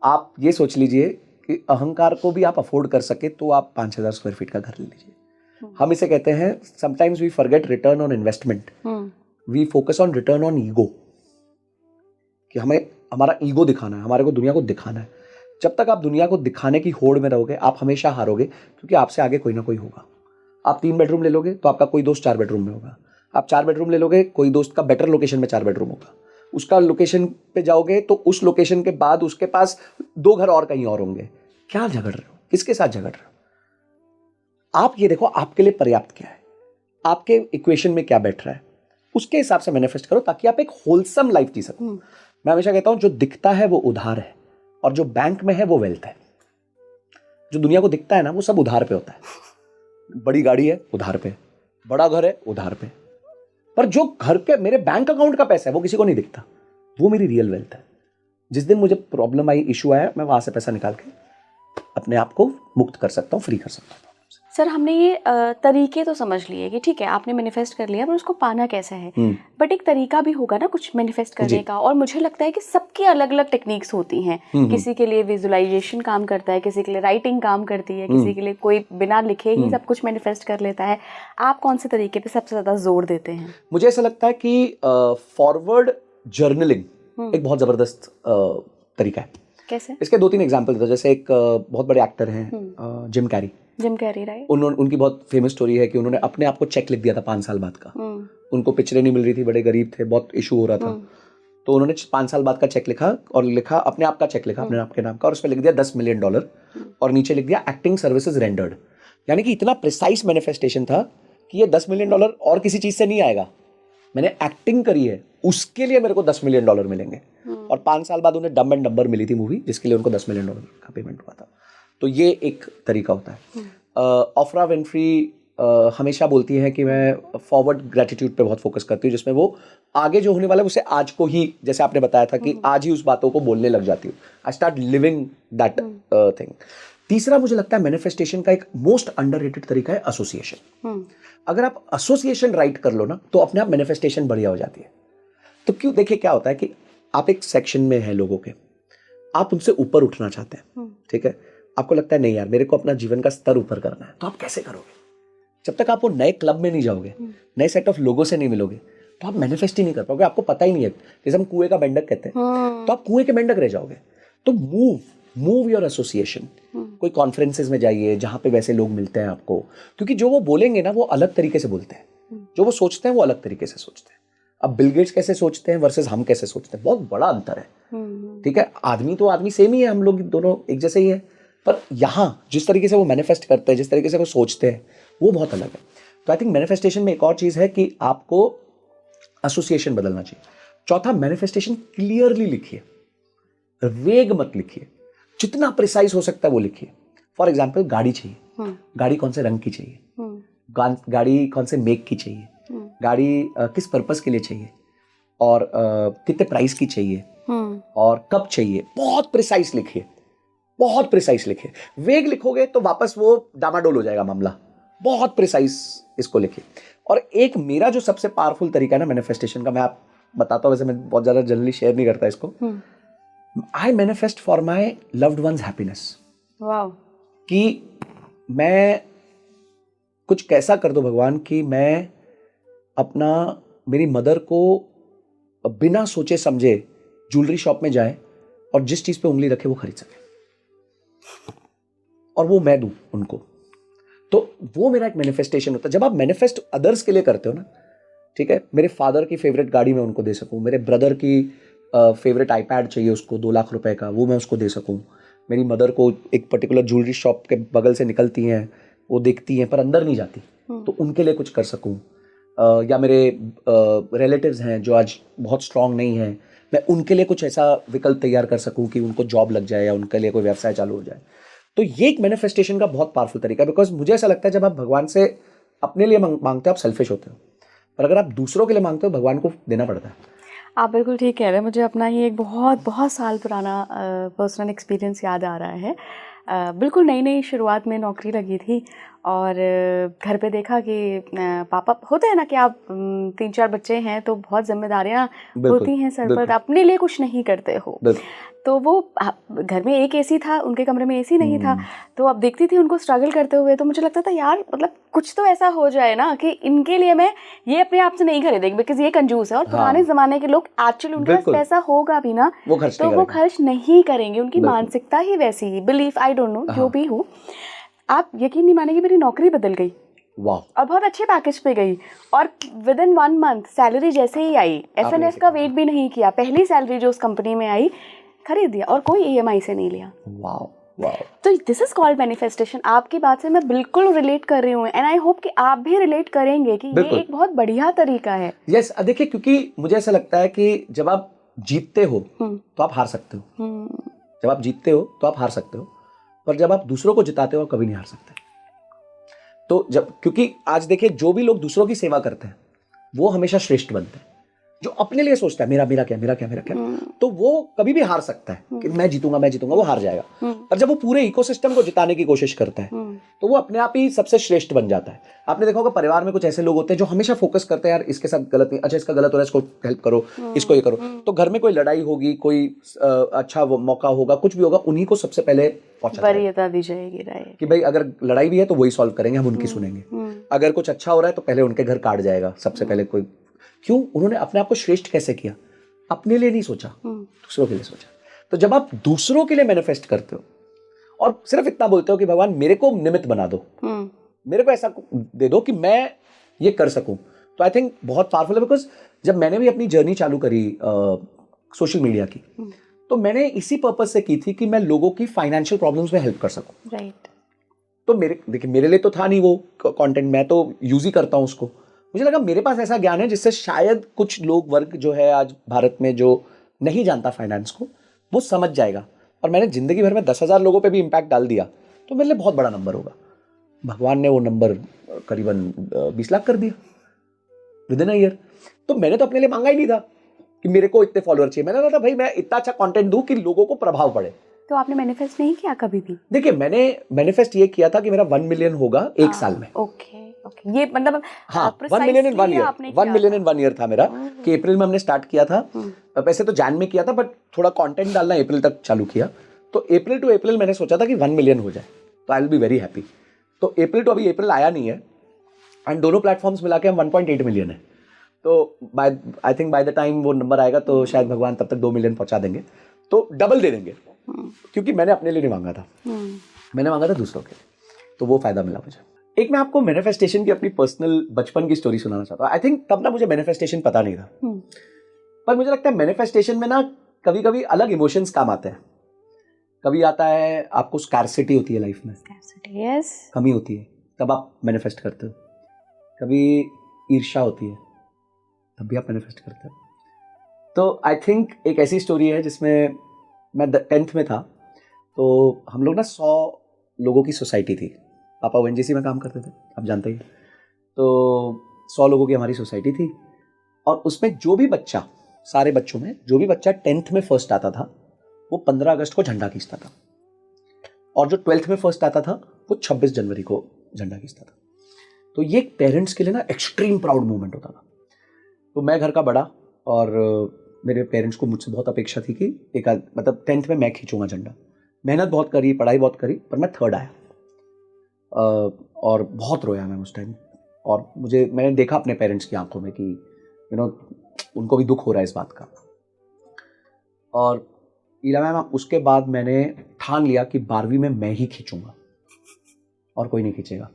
आप ये सोच लीजिए कि अहंकार को भी आप अफोर्ड कर सके तो आप 5000 स्क्वायर फीट का घर ले लीजिए। हम इसे कहते हैं sometimes we forget return on investment, we focus on return on ego, कि हमें हमारा ईगो दिखाना है, हमारे को दुनिया को दिखाना है। जब तक आप दुनिया को दिखाने की होड़ में रहोगे आप हमेशा हारोगे, क्योंकि आपसे आगे कोई ना कोई होगा। आप 3 बेडरूम ले लोगे तो आपका कोई दोस्त 4 बेडरूम में होगा, आप 4 बेडरूम ले लोगे कोई दोस्त का बेटर लोकेशन में 4 बेडरूम होगा, उसका लोकेशन पे जाओगे तो उस लोकेशन के बाद उसके पास 2 घर और कहीं और होंगे। क्या झगड़ रहे हो, किसके साथ झगड़ रहे हो? आप ये देखो आपके लिए पर्याप्त क्या है, आपके इक्वेशन में क्या बैठ रहा है, उसके हिसाब से मैनिफेस्ट करो ताकि आप एक होलसम लाइफ जी सको। मैं हमेशा कहता हूं जो दिखता है वो उधार है और जो बैंक में है वो वेल्थ है। जो दुनिया को दिखता है ना वो सब उधार पे होता है। बड़ी गाड़ी है उधार पे, बड़ा घर है उधार पे, पर जो घर के मेरे बैंक अकाउंट का पैसा है वो किसी को नहीं दिखता, वो मेरी रियल वेल्थ है। जिस दिन मुझे प्रॉब्लम आई, इशू आया, मैं वहां से पैसा निकाल के अपने आप को मुक्त कर सकता हूँ, फ्री कर सकता हूँ। सर, हमने ये तरीके तो समझ लिए कि ठीक है आपने मैनिफेस्ट कर लिया, पर उसको पाना कैसे है। बट एक तरीका भी होगा ना कुछ मैनिफेस्ट करने का, और मुझे लगता है कि सबकी अलग अलग टेक्निक्स होती हैं। किसी के लिए विजुअलाइजेशन काम करता है, किसी के लिए राइटिंग काम करती है, किसी के लिए कोई बिना लिखे ही सब कुछ मैनिफेस्ट कर लेता है। आप कौन से तरीके पे सबसे ज़्यादा जोर देते हैं? मुझे ऐसा लगता है कि फॉरवर्ड जर्नलिंग एक बहुत ज़बरदस्त तरीका है। कैसे? इसके 2-3 एग्जाम्पल देता हूं। जैसे एक बहुत बड़े एक्टर हैं जिम कैरी, राइट। उनकी बहुत फेमस स्टोरी है कि उन्होंने अपने आप को चेक लिख दिया था 5 साल बाद का। उनको पिक्चरें नहीं मिल रही थी, बड़े गरीब थे, बहुत इशू हो रहा था, तो उन्होंने 5 साल बाद का चेक लिखा और लिखा अपने आप का चेक लिखा अपने आप के नाम का, और उस पर लिख दिया $10 मिलियन और नीचे लिख दिया एक्टिंग सर्विसेज रेंडर्ड। यानी कि इतना प्रिसाइज मैनिफेस्टेशन था कि ये $10 मिलियन और किसी चीज से नहीं आएगा, मैंने एक्टिंग करी है उसके लिए मेरे को $10 मिलियन मिलेंगे। और 5 साल बाद उन्हें डम एंड डम्बर मिली थी मूवी, जिसके लिए उनको $10 मिलियन का पेमेंट हुआ था। तो ये एक तरीका होता है। ऑफ्रा विनफ्री हमेशा बोलती है कि मैं फॉरवर्ड ग्रेटिट्यूड पे बहुत फोकस करती हूँ, जिसमें वो आगे जो होने वाला है उसे आज को ही, जैसे आपने बताया था कि आज ही उस बातों को बोलने लग जाती हूँ। I start living that thing. तीसरा मुझे लगता है मैनिफेस्टेशन का एक मोस्ट अंडररेटेड तरीका है एसोसिएशन। अगर आप एसोसिएशन राइट कर लो ना तो अपने आप मैनिफेस्टेशन बढ़िया हो जाती है। तो क्यों, देखिए क्या होता है कि आप एक सेक्शन में हैं लोगों के, आप उनसे ऊपर उठना चाहते हैं, ठीक है, आपको लगता है नहीं यार मेरे को अपना जीवन का स्तर ऊपर करना है, तो आप कैसे करोगे? जब तक आप वो नए क्लब में नहीं जाओगे, नए सेट ऑफ लोगों से नहीं मिलोगे, तो आप मैनिफेस्ट ही नहीं कर पाओगे, आपको पता ही नहीं है। जैसे हम कुएं का मेंढक कहते हैं, तो आप कुएं के मेंढक रह जाओगे। तो मूव योर एसोसिएशन। कोई कॉन्फ्रेंसेज में जाइए जहां पे वैसे लोग मिलते हैं आपको, क्योंकि जो वो बोलेंगे ना वो अलग तरीके से बोलते हैं, जो वो सोचते हैं वो अलग तरीके से सोचते हैं। अब बिल गेट्स कैसे सोचते हैं वर्सेस हम कैसे सोचते हैं, बहुत बड़ा अंतर है, ठीक है। आदमी तो आदमी सेम ही है, हम लोग दोनों एक जैसे ही है, पर यहाँ जिस तरीके से वो मैनिफेस्ट करते हैं, जिस तरीके से वो सोचते हैं, वो बहुत अलग है। तो आई थिंक मैनिफेस्टेशन में एक और चीज है कि आपको एसोसिएशन बदलना चाहिए। चौथा, मैनिफेस्टेशन क्लियरली लिखिए, वेग मत लिखिए, जितना प्रिसाइज हो सकता है वो लिखिए। फॉर एग्जाम्पल, गाड़ी चाहिए, गाड़ी कौन से रंग की चाहिए, गाड़ी कौन से मेक की चाहिए, गाड़ी किस पर्पस के लिए चाहिए, और कितने प्राइस की चाहिए, और कब चाहिए, बहुत प्रिसाइज लिखिए, बहुत प्रिसाइज लिखिए। वेग लिखोगे तो वापस वो डामाडोल हो जाएगा मामला, बहुत प्रिसाइज इसको लिखिए। और एक मेरा जो सबसे पावरफुल तरीका है ना मैनिफेस्टेशन का, मैं आप बताता हूँ, वैसे मैं बहुत ज्यादा जनरली शेयर नहीं करता इसको। I manifest for my loved ones happiness. Wow. कि मैं कुछ कैसा कर दो भगवान कि मैं अपना, मेरी मदर को बिना सोचे समझे ज्वेलरी शॉप में जाए और जिस चीज पे उंगली रखे वो खरीद सके, और वो मैं दूं उनको। तो वो मेरा एक मैनिफेस्टेशन होता है। जब आप मैनिफेस्ट अदर्स के लिए करते हो ना, ठीक है, मेरे फादर की फेवरेट गाड़ी मैं उनको दे सकूं, मेरे ब्रदर की फेवरेट आईपैड चाहिए उसको 2 लाख रुपए का, वो मैं उसको दे सकूं, मेरी मदर को एक पर्टिकुलर ज्वेलरी शॉप के बगल से निकलती हैं, वो देखती हैं पर अंदर नहीं जाती, तो उनके लिए कुछ कर सकूं। या मेरे रिलेटिव्स हैं जो आज बहुत स्ट्रांग नहीं हैं, मैं उनके लिए कुछ ऐसा विकल्प तैयार कर सकूं कि उनको जॉब लग जाए या उनके लिए कोई व्यवसाय चालू हो जाए। तो ये एक मैनिफेस्टेशन का बहुत पावरफुल तरीका है, बिकॉज मुझे ऐसा लगता है जब आप भगवान से अपने लिए मांगते हो आप सेल्फिश होते हो, पर अगर आप दूसरों के लिए मांगते हो भगवान को देना पड़ता है। आप बिल्कुल ठीक कह रहे हैं। मुझे अपना ही एक बहुत बहुत साल पुराना पर्सनल एक्सपीरियंस याद आ रहा है। बिल्कुल नई नई शुरुआत में नौकरी लगी थी और घर पे देखा कि पापा होते हैं ना कि आप 3-4 बच्चे हैं तो बहुत जिम्मेदारियां होती हैं सर पर, अपने लिए कुछ नहीं करते हो। तो वो घर में एक एसी था, उनके कमरे में एसी नहीं था, तो अब देखती थी उनको स्ट्रगल करते हुए, तो मुझे लगता था यार मतलब कुछ तो ऐसा हो जाए ना कि इनके लिए मैं ये अपने आप से नहीं खरीदेंगे, बिकॉज ये कंजूस है। और पुराने ज़माने के लोग एक्चुअली उनके पास पैसा होगा भी ना तो वो खर्च नहीं करेंगे, उनकी मानसिकता ही वैसी है, बिलीफ, आई डोंट नो, जो भी हो। आप यकीन नहीं मानेंगे, मेरी नौकरी बदल गई और बहुत अच्छे पैकेज पे गई और विद इन 1 मंथ सैलरी जैसे ही आई, एफएनएफ का वेट भी नहीं किया, पहली सैलरी जो उस कंपनी में आई खरीद दिया और कोई ईएमआई से नहीं लिया। तो दिस इज कॉल्ड मैनिफेस्टेशन। आपकी बात से मैं बिल्कुल रिलेट कर रही हूँ एंड आई होप कि आप भी रिलेट करेंगे कि ये एक बहुत बढ़िया तरीका है। यस, देखिए क्योंकि मुझे ऐसा लगता है कि जब आप जीतते हो तो आप हार सकते हो, जब आप जीतते हो तो आप हार सकते हो, पर जब आप दूसरों को जिताते हो आप कभी नहीं हार सकते। तो जब, क्योंकि आज देखिए जो भी लोग दूसरों की सेवा करते हैं वो हमेशा श्रेष्ठ बनते हैं। जो अपने लिए सोचता है मेरा मेरा क्या मेरा क्या मेरा क्या, तो वो कभी भी हार सकता है कि मैं जीतूंगा वो हार जाएगा। और जब वो पूरे इकोसिस्टम को जिताने की कोशिश करता है तो वो अपने आप ही सबसे श्रेष्ठ बन जाता है। आपने देखा होगा परिवार में कुछ ऐसे लोग होते हैं जो हमेशा फोकस करते हैं यार इसके साथ गलत नहीं, अच्छा इसका गलत हो रहा है, इसको हेल्प करो, इसको ये करो। तो घर में कोई लड़ाई होगी, कोई अच्छा मौका होगा, कुछ भी होगा, उन्हीं को सबसे पहले वरीयता दी जाएगी, राइट, कि भाई अगर लड़ाई भी है तो वही सॉल्व करेंगे, हम उनकी सुनेंगे। अगर कुछ अच्छा हो रहा है तो पहले उनके घर काट जाएगा सबसे पहले कोई। क्यों? उन्होंने अपने आप को श्रेष्ठ कैसे किया? अपने लिए नहीं सोचा, दूसरों के लिए सोचा। तो जब आप दूसरों के लिए मैनिफेस्ट करते हो और सिर्फ इतना बोलते हो कि भगवान मेरे को निमित्त बना दो, मेरे को ऐसा दे दो कि मैं ये कर सकूं, तो आई थिंक बहुत पावरफुल है। बिकॉज जब मैंने भी अपनी जर्नी चालू करी सोशल मीडिया की, तो मैंने इसी पर्पज से की थी कि मैं लोगों की फाइनेंशियल प्रॉब्लम्स में हेल्प कर सकूं। राइट। तो मेरे लिए तो था नहीं वो कंटेंट, मैं तो यूज ही करता हूं उसको। मुझे लगा मेरे पास ऐसा ज्ञान है जिससे शायद कुछ लोग वर्ग जो है आज भारत में जो नहीं जानता फाइनेंस को, वो समझ जाएगा। और मैंने जिंदगी भर में 10,000 लोगों पे भी इम्पैक्ट डाल दिया तो मेरे लिए बहुत बड़ा नंबर होगा। भगवान ने वो नंबर करीबन 20 लाख कर दिया विद इन अ ईयर। तो मैंने तो अपने लिए मांगा ही नहीं था कि मेरे को इतने फॉलोअर चाहिए, मैंने कहा था भाई मैं इतना अच्छा कंटेंट दूं कि लोगों को प्रभाव पड़े। तो आपने मैनिफेस्ट नहीं किया कभी भी? देखिए मैंने मैनिफेस्ट ये किया था कि मेरा 1 मिलियन होगा एक साल में। ओके, ये मतलब हाँ, 1 million in 1 year, 1 million in 1 year था मेरा, कि अप्रैल में हमने स्टार्ट किया था। वैसे तो जैन में किया था बट थोड़ा कंटेंट डालना अप्रैल तक चालू किया। तो अप्रैल टू अप्रैल मैंने सोचा था कि 1 मिलियन हो जाए तो I will be very happy. तो अप्रैल टू अभी अप्रैल आया नहीं है एंड दोनों प्लेटफॉर्म्स मिला के हम 1.8 मिलियन है। तो I think by the time वो नंबर आएगा तो शायद भगवान तब तक 2 मिलियन पहुंचा देंगे, तो डबल दे देंगे। क्योंकि मैंने अपने लिए नहीं मांगा था, मैंने मांगा था दूसरों के लिए, तो वो फायदा मिला मुझे। एक मैं आपको मैनिफेस्टेशन की अपनी पर्सनल बचपन की स्टोरी सुनाना चाहता हूँ। आई थिंक तब ना मुझे मैनिफेस्टेशन पता नहीं था, पर मुझे लगता है मैनिफेस्टेशन में ना कभी कभी अलग इमोशंस काम आते हैं। कभी आता है आपको स्कैर्सिटी होती है लाइफ में, यस, कमी होती है, तब आप मैनिफेस्ट करते हो। कभी ईर्ष्या होती है तब भी आप मैनिफेस्ट करते हो। तो आई थिंक एक ऐसी स्टोरी है जिसमें मैं 10th में था, तो हम लोग ना 100 लोगों की सोसाइटी थी। पापा ओएनजीसी में काम करते थे, आप जानते ही। तो 100 लोगों की हमारी सोसाइटी थी और उसमें जो भी बच्चा, सारे बच्चों में जो भी बच्चा 10th में फर्स्ट आता था वो 15 अगस्त को झंडा खींचता था, और जो 12th में फर्स्ट आता था वो 26 जनवरी को झंडा खींचता था। तो ये पेरेंट्स के लिए ना एक्सट्रीम प्राउड मोमेंट होता था। तो मैं घर का बड़ा और मेरे पेरेंट्स को मुझसे बहुत अपेक्षा थी कि एक मतलब 10th में मैं खींचूंगा झंडा। मेहनत बहुत करी, पढ़ाई बहुत करी, पर मैं 3rd आया और बहुत रोया मैं उस टाइम। और मैंने देखा अपने पेरेंट्स की आंखों में कि उनको भी दुख हो रहा है इस बात का। और ईला मैम, उसके बाद मैंने ठान लिया कि 12वीं में मैं ही खींचूंगा और कोई नहीं खींचेगा।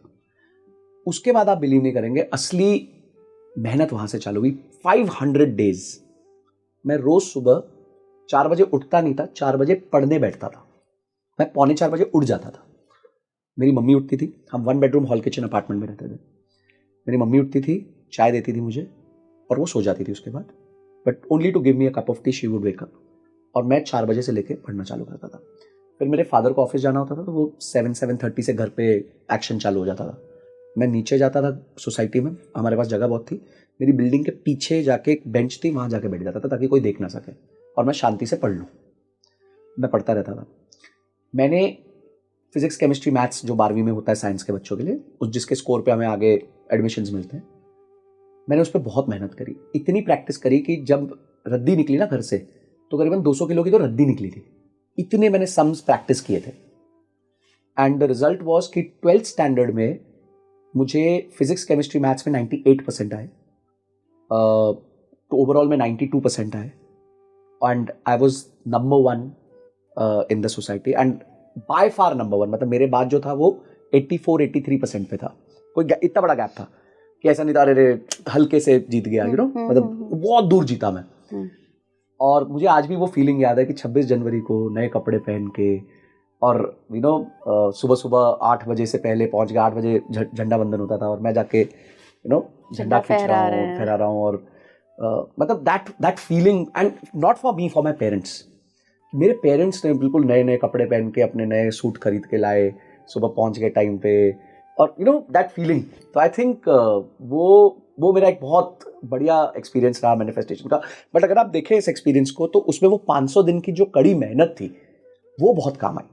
उसके बाद आप बिलीव नहीं करेंगे, असली मेहनत वहां से चालू हुई। 500 डेज मैं रोज सुबह 4 बजे उठता नहीं था, 4 बजे पढ़ने बैठता था। मैं 3:45 बजे उठ जाता था। मेरी मम्मी उठती थी, हम 1 बेडरूम हॉल किचन अपार्टमेंट में रहते थे। मेरी मम्मी उठती थी, चाय देती थी मुझे और वो सो जाती थी उसके बाद। But only to give me a cup of tea she would wake up, और मैं 4 बजे से लेके पढ़ना चालू करता था। फिर मेरे फादर को ऑफिस जाना होता था, तो वो 7-7:30 से घर पे एक्शन चालू हो जाता था। मैं नीचे जाता था सोसाइटी में, हमारे पास जगह बहुत थी, मेरी बिल्डिंग के पीछे जाके एक बेंच थी, वहाँ जाके बैठ जाता था ताकि कोई देख ना सके और मैं शांति से पढ़ लूँ। मैं पढ़ता रहता था। मैंने फिजिक्स, केमिस्ट्री, मैथ्स जो 12वीं में होता है साइंस के बच्चों के लिए, उस जिसके स्कोर पे हमें आगे एडमिशन्स मिलते हैं, मैंने उस पर बहुत मेहनत करी, इतनी प्रैक्टिस करी कि जब रद्दी निकली ना घर से, तो करीबन 200 किलो की तो रद्दी निकली थी। इतने मैंने सम्स प्रैक्टिस किए थे। एंड द रिजल्ट वॉज कि 12th स्टैंडर्ड में मुझे फिजिक्स, केमिस्ट्री, मैथ्स में 98% आए, तो ओवरऑल में 92% आए, and I was number 1 in the society, and by far number 1। मतलब मेरे बाद जो था वो 84-83% पे था। कोई इतना बड़ा गैप था कि ऐसा नहीं था अरे हल्के से जीत गया, यू नो, मतलब बहुत दूर जीता मैं। और मुझे आज भी वो फीलिंग याद है कि 26 जनवरी को नए कपड़े पहन के, और यू नो सुबह सुबह 8 बजे से पहले पहुंच गया, 8 बजे झंडा बंदन होता था और मैं जाके यू नो झंडा खींच रहा हूँ, फहरा रहा हूँ, और मतलब that feeling, and not for me, for my parents. मेरे पेरेंट्स ने बिल्कुल नए नए कपड़े पहन के अपने नए सूट खरीद के लाए, सुबह पहुंच गए टाइम पे, और यू नो दैट फीलिंग। तो आई थिंक वो मेरा एक बहुत बढ़िया एक्सपीरियंस रहा मैनिफेस्टेशन का। बट अगर आप देखें इस एक्सपीरियंस को, तो उसमें वो 500 दिन की जो कड़ी मेहनत थी वो बहुत काम आई।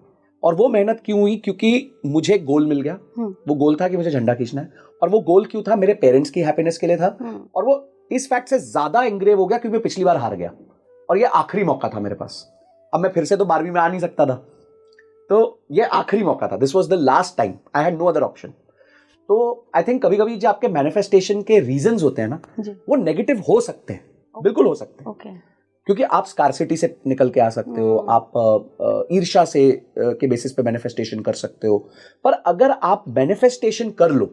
और वो मेहनत क्यों हुई? क्योंकि मुझे एक गोल मिल गया। वो गोल था कि मुझे झंडा खींचना है, और वो गोल क्यों था? मेरे पेरेंट्स की हैप्पीनेस के लिए था, और वो इस फैक्ट से ज्यादा इंग्रेव हो गया क्योंकि पिछली बार हार गया और ये आखिरी मौका था मेरे पास। अब मैं फिर से तो 12वीं में आ नहीं सकता था, तो ये आखिरी मौका था। This was the last time, I had no other option. तो आई थिंक कभी कभी जो आपके मैनिफेस्टेशन के रीजंस होते हैं ना, वो नेगेटिव हो सकते हैं, बिल्कुल हो सकते हैं, क्योंकि आप स्कार्सिटी से निकल के आ सकते हो, आप ईर्ष्या से के बेसिस पे मैनिफेस्टेशन कर सकते हो। पर अगर आप मैनिफेस्टेशन कर लो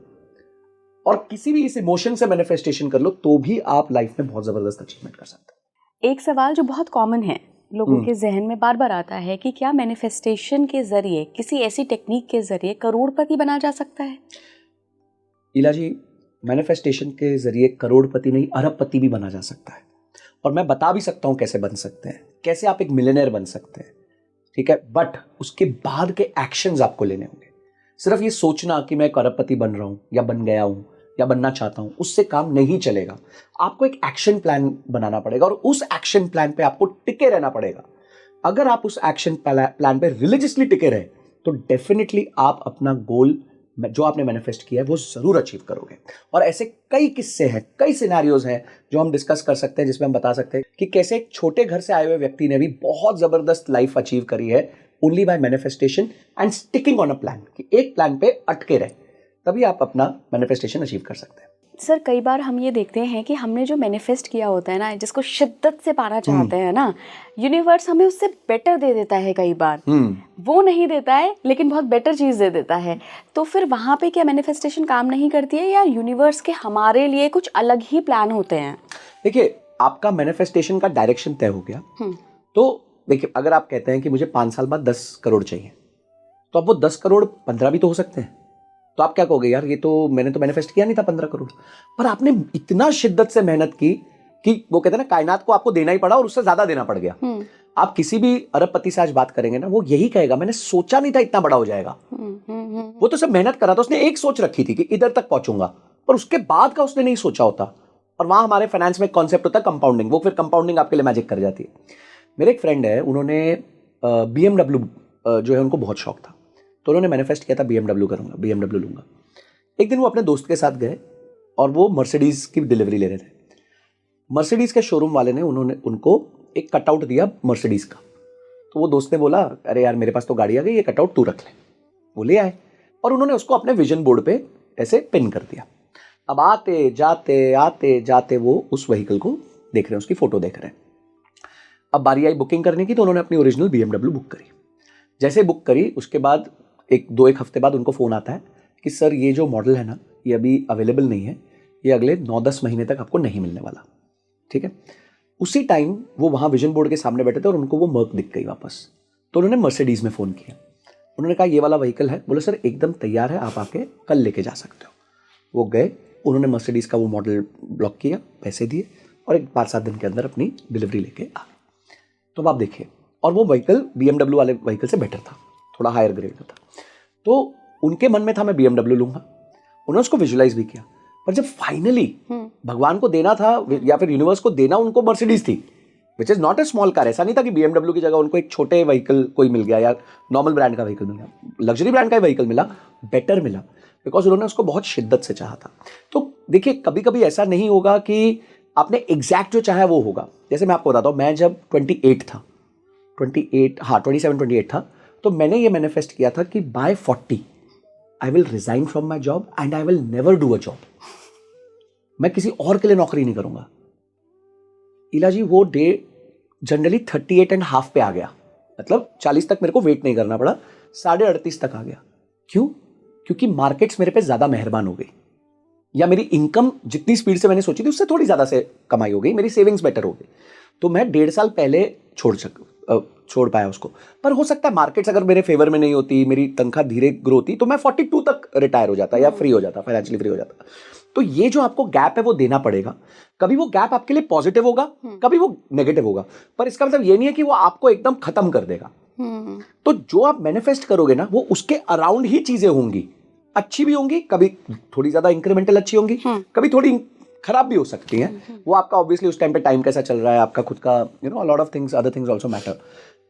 और किसी भी इस इमोशन से मैनिफेस्टेशन कर लो, तो भी आप लाइफ में बहुत जबरदस्त अचीवमेंट कर सकते हो। एक सवाल जो बहुत कॉमन है, लोगों के जहन में बार बार आता है कि क्या मैनिफेस्टेशन के जरिए, किसी ऐसी टेक्निक के जरिए करोड़पति बना जा सकता है? इला जी, मैनिफेस्टेशन के जरिए करोड़पति नहीं, अरबपति भी बना जा सकता है। और मैं बता भी सकता हूं कैसे बन सकते हैं, कैसे आप एक मिलियनेयर बन सकते हैं, ठीक है। बट उसके बाद के एक्शंस आपको लेने होंगे। सिर्फ ये सोचना कि मैं करोड़पति बन रहा हूं या बन गया हूं या बनना चाहता हूं, उससे काम नहीं चलेगा। आपको एक एक्शन प्लान बनाना पड़ेगा, और उस एक्शन प्लान पे आपको टिके रहना पड़ेगा। अगर आप उस एक्शन प्लान पे रिलीजियसली टिके रहे, तो डेफिनेटली आप अपना गोल जो आपने मैनिफेस्ट किया है वो जरूर अचीव करोगे। और ऐसे कई किस्से हैं, कई सिनेरियोज हैं जो हम डिस्कस कर सकते हैं, जिसमें हम बता सकते हैं कि कैसे एक छोटे घर से आए हुए व्यक्ति ने भी बहुत जबरदस्त लाइफ अचीव करी है, only by manifestation and sticking on a plan, कि एक प्लान पे अटके रहे, तभी आप अपना मैनिफेस्टेशन अचीव कर सकते हैं। सर, कई बार हम ये देखते हैं कि हमने जो मैनिफेस्ट किया होता है ना, जिसको शिद्दत से पाना चाहते हैं ना, यूनिवर्स हमें उससे बेटर दे देता है। कई बार वो नहीं देता है, लेकिन बहुत बेटर चीज़ दे देता है। तो फिर वहाँ पे क्या मैनिफेस्टेशन काम नहीं करती है, या यूनिवर्स के हमारे लिए कुछ अलग ही प्लान होते हैं? देखिए, आपका मैनिफेस्टेशन का डायरेक्शन तय हो गया, तो देखिए, अगर आप कहते हैं कि मुझे 5 साल बाद 10 करोड़ चाहिए, तो अब वो 10 करोड़ 15 भी तो हो सकते हैं। तो आप क्या कहोगे, यार ये तो मैंने तो मैनिफेस्ट किया नहीं था 15 करोड़, पर आपने इतना शिद्दत से मेहनत की कि वो कहते हैं ना, कायनात को आपको देना ही पड़ा और उससे ज्यादा देना पड़ गया। आप किसी भी अरबपति से आज बात करेंगे ना, वो यही कहेगा, मैंने सोचा नहीं था इतना बड़ा हो जाएगा। वो तो सब मेहनत करा था, उसने एक सोच रखी थी कि इधर तक पहुंचूंगा, पर उसके बाद का उसने नहीं सोचा होता। और वहां हमारे फाइनेंस में कॉन्सेप्ट होता है कंपाउंडिंग, वो फिर कंपाउंडिंग आपके लिए मैजिक कर जाती है। मेरे एक फ्रेंड है, उन्होंने BMW जो है उनको बहुत शौक था, तो उन्होंने मैनिफेस्ट किया था BMW करूंगा, BMW लूंगा। एक दिन वो अपने दोस्त के साथ गए और वो मर्सिडीज की डिलीवरी ले रहे थे। मर्सिडीज के शोरूम वाले ने उनको एक कटआउट दिया मर्सिडीज का। तो वो दोस्त ने बोला, अरे यार मेरे पास तो गाड़ी आ गई, ये कटआउट तू रख ले। वो ले आए और उन्होंने उसको अपने विजन बोर्ड पे ऐसे पिन कर दिया। अब आते जाते वो उस व्हीकल को देख रहे हैं, उसकी फोटो देख रहे हैं। अब बारी आई बुकिंग करने की, तो उन्होंने अपनी ओरिजिनल BMW बुक करी। जैसे बुक करी, उसके बाद एक हफ्ते बाद उनको फ़ोन आता है कि सर ये जो मॉडल है ना, ये अभी अवेलेबल नहीं है, ये अगले 9-10 महीने तक आपको नहीं मिलने वाला, ठीक है। उसी टाइम वो वहाँ विजन बोर्ड के सामने बैठे थे और उनको वो मर्क दिख गई वापस। तो उन्होंने मर्सिडीज़ में फ़ोन किया, उन्होंने कहा ये वाला व्हीकल है। बोले सर एकदम तैयार है, आप आके कल लेके जा सकते हो। वो गए, उन्होंने मर्सिडीज़ का वो मॉडल ब्लॉक किया, पैसे दिए, और एक 5-7 दिन के अंदर अपनी डिलीवरी लेके आ गए। तो अब आप देखिए, और वो व्हीकल BMW वाले व्हीकल से बेटर था, थोड़ा हायर ग्रेड था। तो उनके मन में था मैं BMW लूंगा, उन्होंने उसको विजुलाइज भी किया, पर जब फाइनली भगवान को देना था या फिर यूनिवर्स को देना उनको मर्सिडीज थी, which is not a small car. ऐसा नहीं था कि BMW की जगह उनको एक छोटे व्हीकल कोई मिल गया या नॉर्मल ब्रांड का व्हीकल मिल गया, लग्जरी ब्रांड का व्हीकल मिला, बेटर मिला, बिकॉज उन्होंने उसको बहुत शिद्दत से चाहा था। तो देखिए, कभी कभी ऐसा नहीं होगा कि आपने एग्जैक्ट जो चाहा वो होगा। जैसे मैं आपको बताता हूँ, मैं जब 27 था, 27-28 था, तो मैंने ये मैनिफेस्ट किया था कि by 40 I will resign from my job and I will never do a job. मैं किसी और के लिए नौकरी नहीं करूंगा। इला जी, वो डे जनरली 38.5 पे आ गया, मतलब 40 तक मेरे को वेट नहीं करना पड़ा, 38.5 तक आ गया। क्यों? क्योंकि मार्केट्स मेरे पे ज्यादा मेहरबान हो गई, या मेरी इनकम जितनी स्पीड से मैंने सोची थी उससे थोड़ी ज्यादा से कमाई हो गई, मेरी सेविंग्स बेटर हो गई। तो मैं 1.5 साल पहले छोड़ पाया उसको। पर हो सकता है मार्केट्स अगर मेरे फेवर में नहीं होती, मेरी तनख्वाह धीरे ग्रो होती, तो मैं 42 तक रिटायर हो जाता या फ्री हो जाता, फाइनेंशियली फ्री हो जाता। तो ये जो आपको गैप है वो देना पड़ेगा। कभी वो गैप आपके लिए पॉजिटिव होगा, कभी वो नेगेटिव होगा, पर इसका मतलब ये नहीं है कि वो आपको एकदम खत्म कर देगा। तो जो आप मैनिफेस्ट करोगे ना, वो उसके अराउंड ही चीजें होंगी, अच्छी भी होंगी, कभी थोड़ी ज्यादा इंक्रीमेंटल अच्छी होंगी, कभी थोड़ी खराब भी हो सकती हैं। वो आपका ऑब्वियसली उस टाइम पे टाइम कैसा चल रहा है, आपका खुद का a lot of things, other things also matter.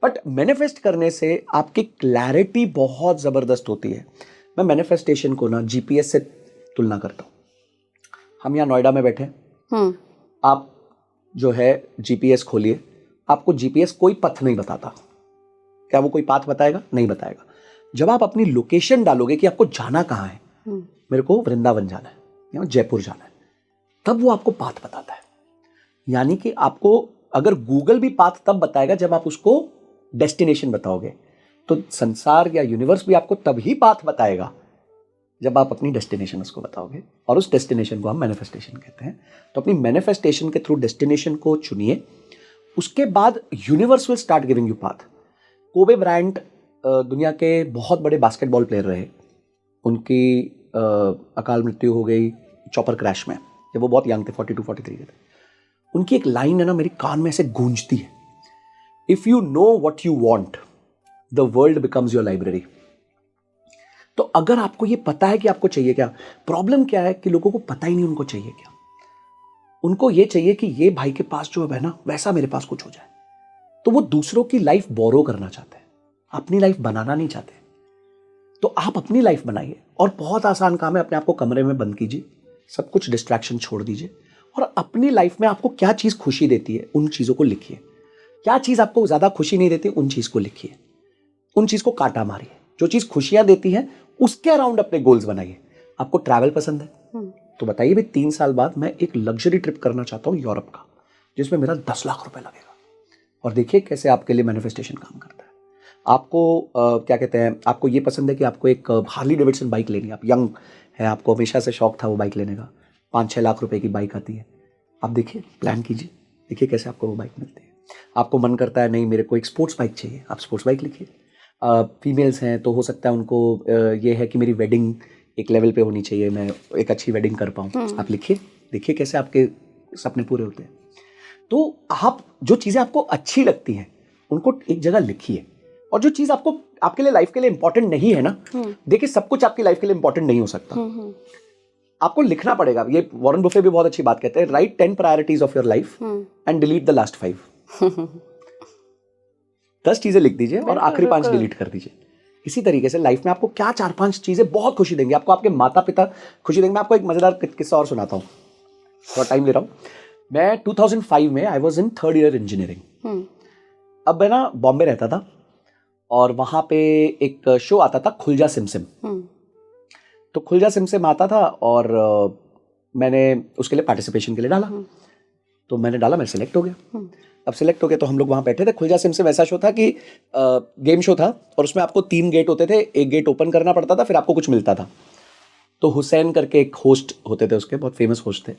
But manifest करने से आपकी क्लैरिटी बहुत जबरदस्त होती है। मैं मैनिफेस्टेशन को ना GPS से तुलना करता हूँ। हम यहाँ नोएडा में बैठे हैं, आप जो है GPS खोलिए, आपको GPS कोई पथ नहीं बताता। क्या वो कोई पाथ बताएगा? नहीं बताएगा। जब आप अपनी लोकेशन डालोगे कि आपको जाना कहाँ है, मेरे को वृंदावन जाना है या जयपुर जाना है, तब वो आपको पाथ बताता है। यानी कि आपको अगर गूगल भी पाथ तब बताएगा जब आप उसको डेस्टिनेशन बताओगे, तो संसार या यूनिवर्स भी आपको तभी पाथ बताएगा जब आप अपनी डेस्टिनेशन उसको बताओगे, और उस डेस्टिनेशन को हम मैनिफेस्टेशन कहते हैं। तो अपनी मैनिफेस्टेशन के थ्रू डेस्टिनेशन को चुनिए, उसके बाद universe will start giving you path. Kobe Bryant दुनिया के बहुत बड़े बास्केटबॉल प्लेयर रहे, उनकी अकाल मृत्यु हो गई चॉपर क्रैश में, जब वो बहुत यंग थे, 42-43 के थे। उनकी एक लाइन है ना, मेरी कान में ऐसे गूंजती है, if you know what you want the world becomes your library. तो अगर आपको ये पता है कि आपको चाहिए क्या, प्रॉब्लम क्या है कि लोगों को पता ही नहीं उनको चाहिए क्या। उनको ये चाहिए कि ये भाई के पास जो है ना, वैसा मेरे पास कुछ हो जाए। तो वो दूसरों की लाइफ बोरो करना चाहते हैं, अपनी लाइफ बनाना नहीं चाहते। तो आप अपनी लाइफ बनाइए, और बहुत आसान काम है। अपने आप को कमरे में बंद कीजिए, सब कुछ डिस्ट्रैक्शन छोड़ दीजिए, और अपनी लाइफ में आपको क्या चीज खुशी देती है उन चीजों को लिखिए। क्या चीज आपको ज्यादा खुशी नहीं देती, उन चीज को लिखिए, उन चीज को काटा मारिए। जो चीज खुशियां देती है उसके अराउंड अपने गोल्स बनाइए। आपको ट्रैवल पसंद है तो बताइए, भाई 3 साल बाद मैं एक लग्जरी ट्रिप करना चाहता हूं यूरोप का, जिसमें मेरा 10 लाख रुपए लगेगा। और देखिए कैसे आपके लिए मैनिफेस्टेशन काम करता है। आपको क्या कहते हैं, आपको ये पसंद है कि आपको एक हार्ली डेविडसन बाइक लेनी है, आप यंग है, आपको हमेशा से शौक था वो बाइक लेने का, 5-6 लाख रुपए की बाइक आती है। आप देखिए, प्लान कीजिए, देखिए कैसे आपको वो बाइक मिलती है। आपको मन करता है नहीं मेरे को एक स्पोर्ट्स बाइक चाहिए, आप स्पोर्ट्स बाइक लिखिए। फीमेल्स हैं तो हो सकता है उनको ये है कि मेरी वेडिंग एक लेवल पे होनी चाहिए, मैं एक अच्छी वेडिंग कर पाऊँ, आप लिखिए, देखिए कैसे आपके सपने पूरे होते हैं। तो आप जो चीज़ें आपको अच्छी लगती हैं उनको एक जगह लिखिए, और जो चीज़ आपको आपके लिए लाइफ के लिए इंपॉर्टेंट नहीं है ना, देखिए सब कुछ आपकी लाइफ के लिए इंपॉर्टेंट नहीं हो सकता, आपको लिखना पड़ेगा। ये वॉरेन बफे भी बहुत अच्छी बात कहते हैं, right 10 priorities of your life and delete the last 5। 10 चीजें लिख दीजिए और आखिरी 5 डिलीट कर दीजिए। इसी तरीके से लाइफ में आपको क्या 4-5 चीजें बहुत खुशी देंगी, आपको आपके माता पिता खुशी देंगे। मैं आपको एक मजेदार किस्सा और सुनाता हूँ, थोड़ा टाइम ले रहा हूँ। मैं 2005 में I was in 3rd year engineering. अब मैं ना बॉम्बे रहता था, और वहां पे एक शो आता था खुल जा सिमसिम। तो खुल जा सिमसिम आता था, और मैंने उसके लिए पार्टिसिपेशन के लिए डाला। तो मैंने डाला, मैं सिलेक्ट हो गया। अब सिलेक्ट हो गया तो हम लोग वहां बैठे थे। खुल जा सिमसिम ऐसा शो था कि गेम शो था, और उसमें आपको 3 गेट होते थे, एक गेट ओपन करना पड़ता था, फिर आपको कुछ मिलता था। तो हुसैन करके एक होस्ट होते थे, उसके बहुत फेमस होस्ट थे।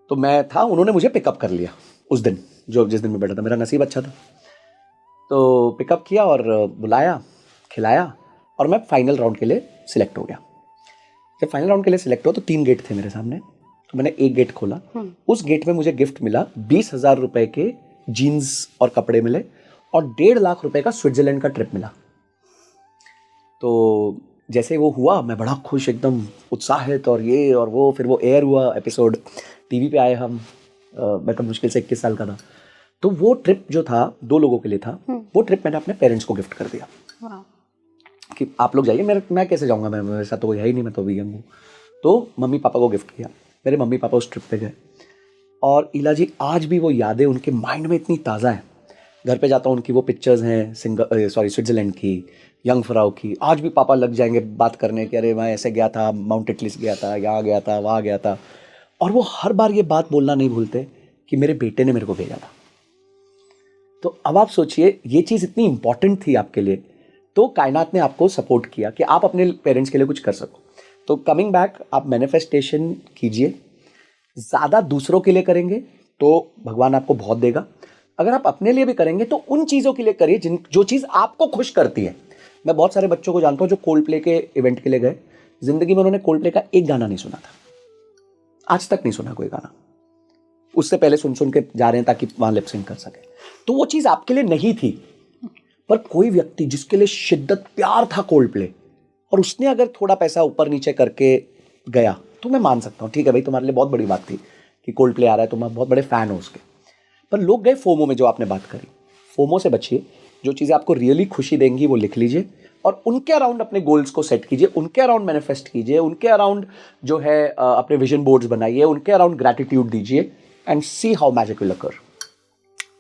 तो मैं था, उन्होंने मुझे पिकअप कर लिया उस दिन, जिस दिन मैं बैठा था। मेरा नसीब अच्छा था, तो पिकअप किया और बुलाया, खिलाया, और मैं फाइनल राउंड के लिए सिलेक्ट हो गया। जब फाइनल राउंड के लिए सिलेक्ट हुआ तो 3 गेट थे मेरे सामने, तो मैंने एक गेट खोला, उस गेट में मुझे गिफ्ट मिला 20,000 रुपए के जीन्स और कपड़े मिले और 1.5 लाख रुपए का स्विट्जरलैंड का ट्रिप मिला। तो जैसे वो हुआ मैं बड़ा खुश, एकदम उत्साहित और ये और वो। फिर वो एयर हुआ एपिसोड, टीवी पे आए हम, मैं तो मुश्किल से 21 साल का था। तो वो ट्रिप जो था 2 लोगों के लिए था, वो ट्रिप मैंने अपने पेरेंट्स को गिफ्ट कर दिया कि आप लोग जाइए, मैं कैसे जाऊँगा, मेरे साथ तो कोई है ही नहीं, मैं तो अभी यंग हूँ। तो मम्मी पापा को गिफ्ट किया, मेरे मम्मी पापा उस ट्रिप पे गए और इला जी आज भी वो यादें उनके माइंड में इतनी ताज़ा है। घर पे जाता हूँ, उनकी वो पिक्चर्स हैं स्विट्जरलैंड की, यंग फराव की। आज भी पापा लग जाएंगे बात करने कि अरे मैं ऐसे गया था, माउंट एटलिस गया था, यहाँ गया था, वहाँ गया था। और वो हर बार ये बात बोलना नहीं भूलते कि मेरे बेटे ने मेरे को भेजा था। तो अब आप सोचिए ये चीज़ इतनी इंपॉर्टेंट थी आपके लिए, तो कायनात ने आपको सपोर्ट किया कि आप अपने पेरेंट्स के लिए कुछ कर सको। तो कमिंग बैक, आप मैनिफेस्टेशन कीजिए, ज़्यादा दूसरों के लिए करेंगे तो भगवान आपको बहुत देगा। अगर आप अपने लिए भी करेंगे तो उन चीज़ों के लिए करिए जो चीज़ आपको खुश करती है। मैं बहुत सारे बच्चों को जानता हूँ जो कोल्ड प्ले के इवेंट के लिए गए, जिंदगी में उन्होंने कोल्ड प्ले का एक गाना नहीं सुना था, आज तक नहीं सुना कोई गाना। उससे पहले सुन के जा रहे हैं ताकि वहां लिप सिंक कर सके। तो वो चीज़ आपके लिए नहीं थी, पर कोई व्यक्ति जिसके लिए शिद्दत प्यार था कोल्ड प्ले, और उसने अगर थोड़ा पैसा ऊपर नीचे करके गया तो मैं मान सकता हूँ, ठीक है भाई तुम्हारे लिए बहुत बड़ी बात थी कि कोल्ड प्ले आ रहा है, तुम बहुत बड़े फैन हो उसके। पर लोग गए फोमो में, जो आपने बात करी, फोमो से बचिए। जो चीज़ें आपको रियली खुशी देंगी वो लिख लीजिए और उनके अराउंड अपने गोल्स को सेट कीजिए, उनके अराउंड मैनिफेस्ट कीजिए, उनके अराउंड जो है अपने विजन बोर्ड्स बनाइए, उनके अराउंड ग्रैटिट्यूड दीजिए and see how magic will occur.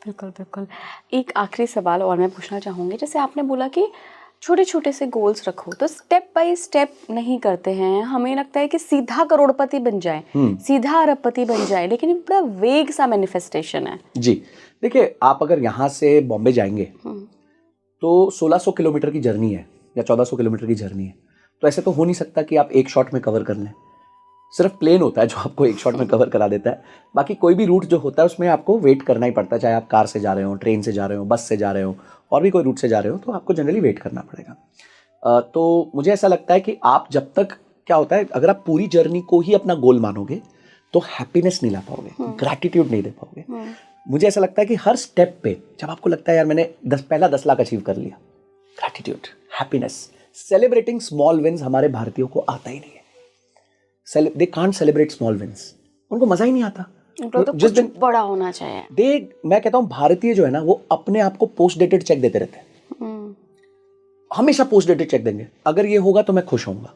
बिल्कुल बिल्कुल। एक आखिरी सवाल और मैं पूछना चाहूँगी, जैसे आपने बोला कि छोटे छोटे से गोल्स रखो, तो स्टेप बाय स्टेप नहीं करते हैं। हमें लगता है कि सीधा करोड़पति बन जाए, सीधा अरबपति बन जाए, लेकिन ये बड़ा वेग सा मैनिफेस्टेशन है। जी देखिए, आप अगर यहाँ से बॉम्बे जाएंगे तो 1600 किलोमीटर की जर्नी है या 1400 किलोमीटर की जर्नी है। तो ऐसे तो हो नहीं सकता कि आप एक शॉट में कवर कर लें। सिर्फ प्लेन होता है जो आपको एक शॉट में कवर करा देता है। बाकी कोई भी रूट जो होता है उसमें आपको वेट करना ही पड़ता है, चाहे आप कार से जा रहे हो, ट्रेन से जा रहे हो, बस से जा रहे हो, और भी कोई रूट से जा रहे हो, तो आपको जनरली वेट करना पड़ेगा। तो मुझे ऐसा लगता है कि आप जब तक, क्या होता है, अगर आप पूरी जर्नी को ही अपना गोल मानोगे तो हैप्पीनेस नहीं ला पाओगे, ग्रैटिट्यूड नहीं दे पाओगे। मुझे ऐसा लगता है कि हर स्टेप पे जब आपको लगता है यार मैंने पहला 10 लाख अचीव कर लिया, gratitude, happiness, celebrating small wins हमारे भारतीयों को आता ही नहीं है। They can't celebrate small wins, उनको मजा ही नहीं आता। तो जिस दिन बड़ा होना चाहिए, मैं कहता हूं भारतीय जो है ना, वो अपने आप को पोस्ट डेटेड चेक देते रहते हैं। हमेशा पोस्ट डेटेड चेक देंगे, अगर ये होगा तो मैं खुश होऊंगा,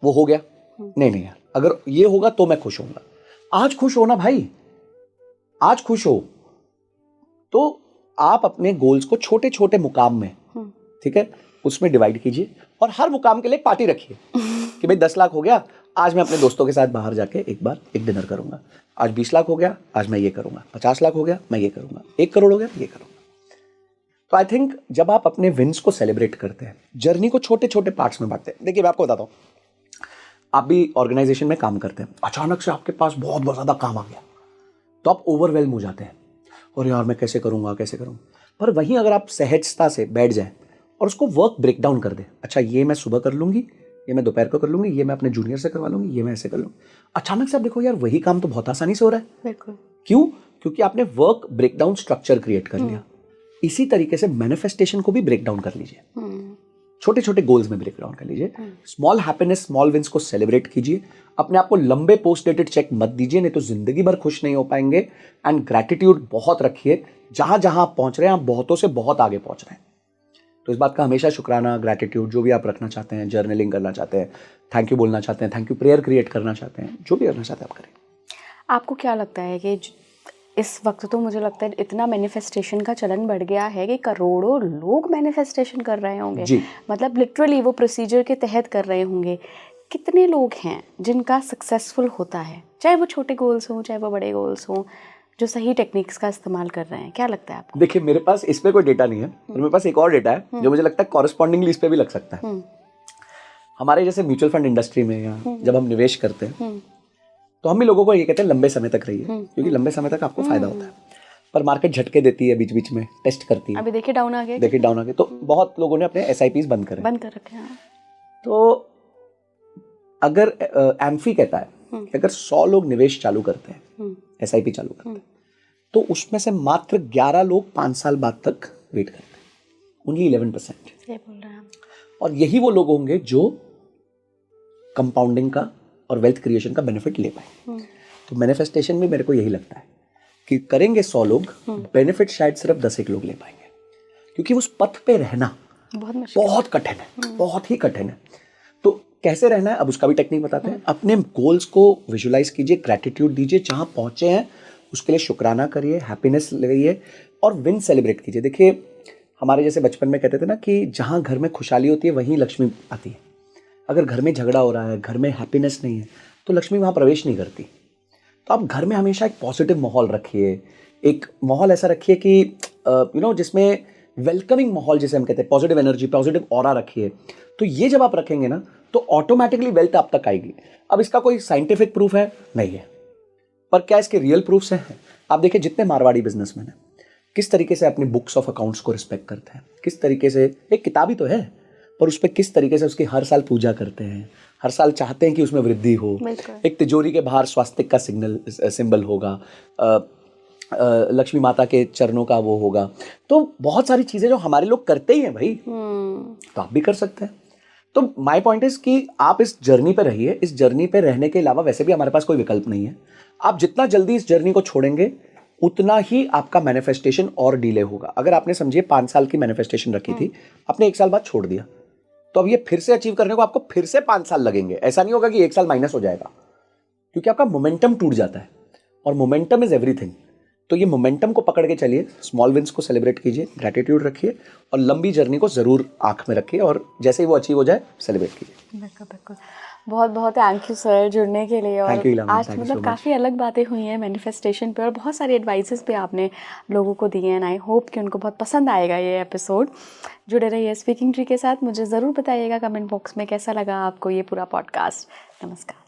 वो हो गया, नहीं यार, अगर ये होगा तो मैं खुश होऊंगा। आज खुश हो ना भाई, आज खुश हो। तो आप अपने गोल्स को छोटे छोटे मुकाम में, ठीक है, उसमें डिवाइड कीजिए और हर मुकाम के लिए पार्टी रखिए कि भाई 10 लाख हो गया, आज मैं अपने दोस्तों के साथ बाहर जाके एक डिनर करूंगा। आज 20 लाख हो गया, आज मैं ये करूंगा। 50 लाख हो गया, मैं ये करूंगा। 1 करोड़ हो गया, ये करूंगा। तो आई थिंक जब आप अपने विन्स को सेलिब्रेट करते हैं, जर्नी को छोटे छोटे पार्ट्स में बांटते हैं। देखिए मैं आपको बताता हूँ, आप भी ऑर्गेनाइजेशन में काम करते हैं, अचानक से आपके पास बहुत ज़्यादा काम आ गया तो आप ओवरवेल्म हो जाते हैं, और यार मैं कैसे करूंगा। पर वहीं अगर आप सहजता से बैठ जाएं और उसको वर्क ब्रेक डाउन कर दें, अच्छा ये मैं सुबह कर लूंगी, ये मैं दोपहर को कर लूंगी, ये मैं अपने जूनियर से करवा लूंगी, ये मैं ऐसे कर लूंगी, अचानक से आप देखो यार वही काम तो बहुत आसानी से हो रहा है। बिल्कुल। क्यों? क्योंकि आपने work break down structure create कर लिया। इसी तरीके से मैनिफेस्टेशन को भी ब्रेक डाउन कर लीजिए, छोटे छोटे गोल्स में ब्रेक डाउन कर लीजिए। स्मॉल हैप्पीनेस, स्मॉल विंस को सेलिब्रेट कीजिए। अपने आप को लंबे पोस्ट डेटेड चेक मत दीजिए, नहीं तो जिंदगी भर खुश नहीं हो पाएंगे। एंड ग्रैटिट्यूड बहुत रखिए, जहां जहां आप पहुंच रहे हैं आप बहुतों से बहुत आगे पहुंच रहे हैं। तो इस बात का हमेशा शुक्राना, ग्रैटिट्यूड, जो भी आप रखना चाहते हैं, जर्नलिंग करना चाहते हैं, थैंक यू बोलना चाहते हैं, थैंक यू प्रेयर क्रिएट करना चाहते हैं, जो भी करना चाहते हैं आप करें। आपको क्या लगता है कि इस वक्त तो मुझे लगता है इतना मैनिफेस्टेशन का चलन बढ़ गया है कि करोड़ों लोग मैनिफेस्टेशन कर रहे होंगे जी। मतलब लिटरली वो प्रोसीजर के तहत कर रहे होंगे। कितने लोग हैं जिनका सक्सेसफुल होता है, चाहे वो छोटे गोल्स हों चाहे वो बड़े गोल्स हों, जो सही टेक्निक्स का इस्तेमाल कर रहे हैं? क्या लगता है आपको? देखिए मेरे पास इस पे कोई डेटा नहीं है, और मेरे पास एक और डेटा है जो मुझे लगता है कॉरेस्पॉन्डिंगली इस पे भी लग सकता है। हमारे जैसे म्यूचुअल फंड इंडस्ट्री में या जब हम निवेश करते हैं तो हम भी लोगों को ये कहते हैं लंबे समय तक रहिए, क्योंकि लंबे समय तक आपको फायदा होता है। पर मार्केट झटके देती है, बीच बीच में टेस्ट करती है। अभी देखिए डाउन आ गया, तो बहुत लोगों ने अपने SIPs बंद कर रखे हैं। तो अगर एम्फी कहता है कि अगर 100 लोग निवेश चालू करते हैं, SIP चालू करते हैं, तो उसमें से मात्र 11 लोग 5 साल बाद तक वेट करते हैं, ओनली 11%। सही बोल रहे हैं आप। और यही वो लोग होंगे जो कंपाउंडिंग का और वेल्थ क्रिएशन का बेनिफिट ले पाए। तो मैनिफेस्टेशन में मेरे को यही लगता है कि करेंगे 100 लोग, बेनिफिट शायद सिर्फ 10 लोग ले पाएंगे, क्योंकि उस पथ पे रहना बहुत कठिन है, बहुत ही कठिन है। तो कैसे रहना है, अब उसका भी टेक्निक बताते हैं। अपने गोल्स को विजुलाइज कीजिए, ग्रैटिट्यूड दीजिए, जहां पहुंचे हैं उसके लिए शुक्राना करिए, हैप्पीनेस लगाइए और विन सेलिब्रेट कीजिए। देखिए, हमारे जैसे बचपन में कहते थे ना कि जहां घर में खुशहाली होती है वहीं लक्ष्मी आती है। अगर घर में झगड़ा हो रहा है, घर में हैप्पीनेस नहीं है, तो लक्ष्मी वहां प्रवेश नहीं करती। तो आप घर में हमेशा एक पॉजिटिव माहौल रखिए, एक माहौल ऐसा रखिए कि जिसमें वेलकमिंग माहौल, जिसे हम कहते हैं पॉजिटिव एनर्जी, पॉजिटिव ऑरा रखिए। तो ये जब आप रखेंगे ना, तो ऑटोमेटिकली वेल्थ आप तक आएगी। अब इसका कोई साइंटिफिक प्रूफ है नहीं है, पर क्या इसके रियल प्रूफ्स हैं? आप देखिए, जितने मारवाड़ी बिजनेसमैन हैं किस तरीके से अपनी बुक्स ऑफ अकाउंट्स को रिस्पेक्ट करते हैं, किस तरीके से, एक किताब ही तो है पर उस पर किस तरीके से उसकी हर साल पूजा करते हैं, हर साल चाहते हैं कि उसमें वृद्धि हो। एक तिजोरी के बाहर स्वास्तिक का सिंबल होगा, लक्ष्मी माता के चरणों का वो होगा। तो बहुत सारी चीजें जो हमारे लोग करते ही हैं भाई, तो आप भी कर सकते हैं। तो माय पॉइंट इज कि आप इस जर्नी पे रहिए। इस जर्नी पे रहने के अलावा वैसे भी हमारे पास कोई विकल्प नहीं है। आप जितना जल्दी इस जर्नी को छोड़ेंगे उतना ही आपका मैनिफेस्टेशन और डिले होगा। अगर आपने समझिए 5 साल की मैनिफेस्टेशन रखी थी, आपने 1 साल बाद छोड़ दिया, तो अब ये फिर से अचीव करने को आपको फिर से 5 साल लगेंगे। ऐसा नहीं होगा कि 1 साल माइनस हो जाएगा, क्योंकि आपका मोमेंटम टूट जाता है और मोमेंटम इज एवरीथिंग। तो ये मोमेंटम को पकड़ के चलिए, स्मॉल विंस को सेलिब्रेट कीजिए, ग्रैटिट्यूड रखिए और लंबी जर्नी को जरूर आंख में रखिए और जैसे ही वो अचीव हो जाए सेलिब्रेट कीजिए। बिल्कुल बिल्कुल। बहुत बहुत थैंक यू सर जुड़ने के लिए। और आज मतलब काफ़ी अलग बातें हुई हैं मैनिफेस्टेशन पे और बहुत सारी एडवाइसेस भी आपने लोगों को दिए हैं। आई होप कि उनको बहुत पसंद आएगा ये एपिसोड। जुड़े रहिए स्पीकिंग ट्री के साथ। मुझे ज़रूर बताइएगा कमेंट बॉक्स में कैसा लगा आपको ये पूरा पॉडकास्ट। नमस्कार।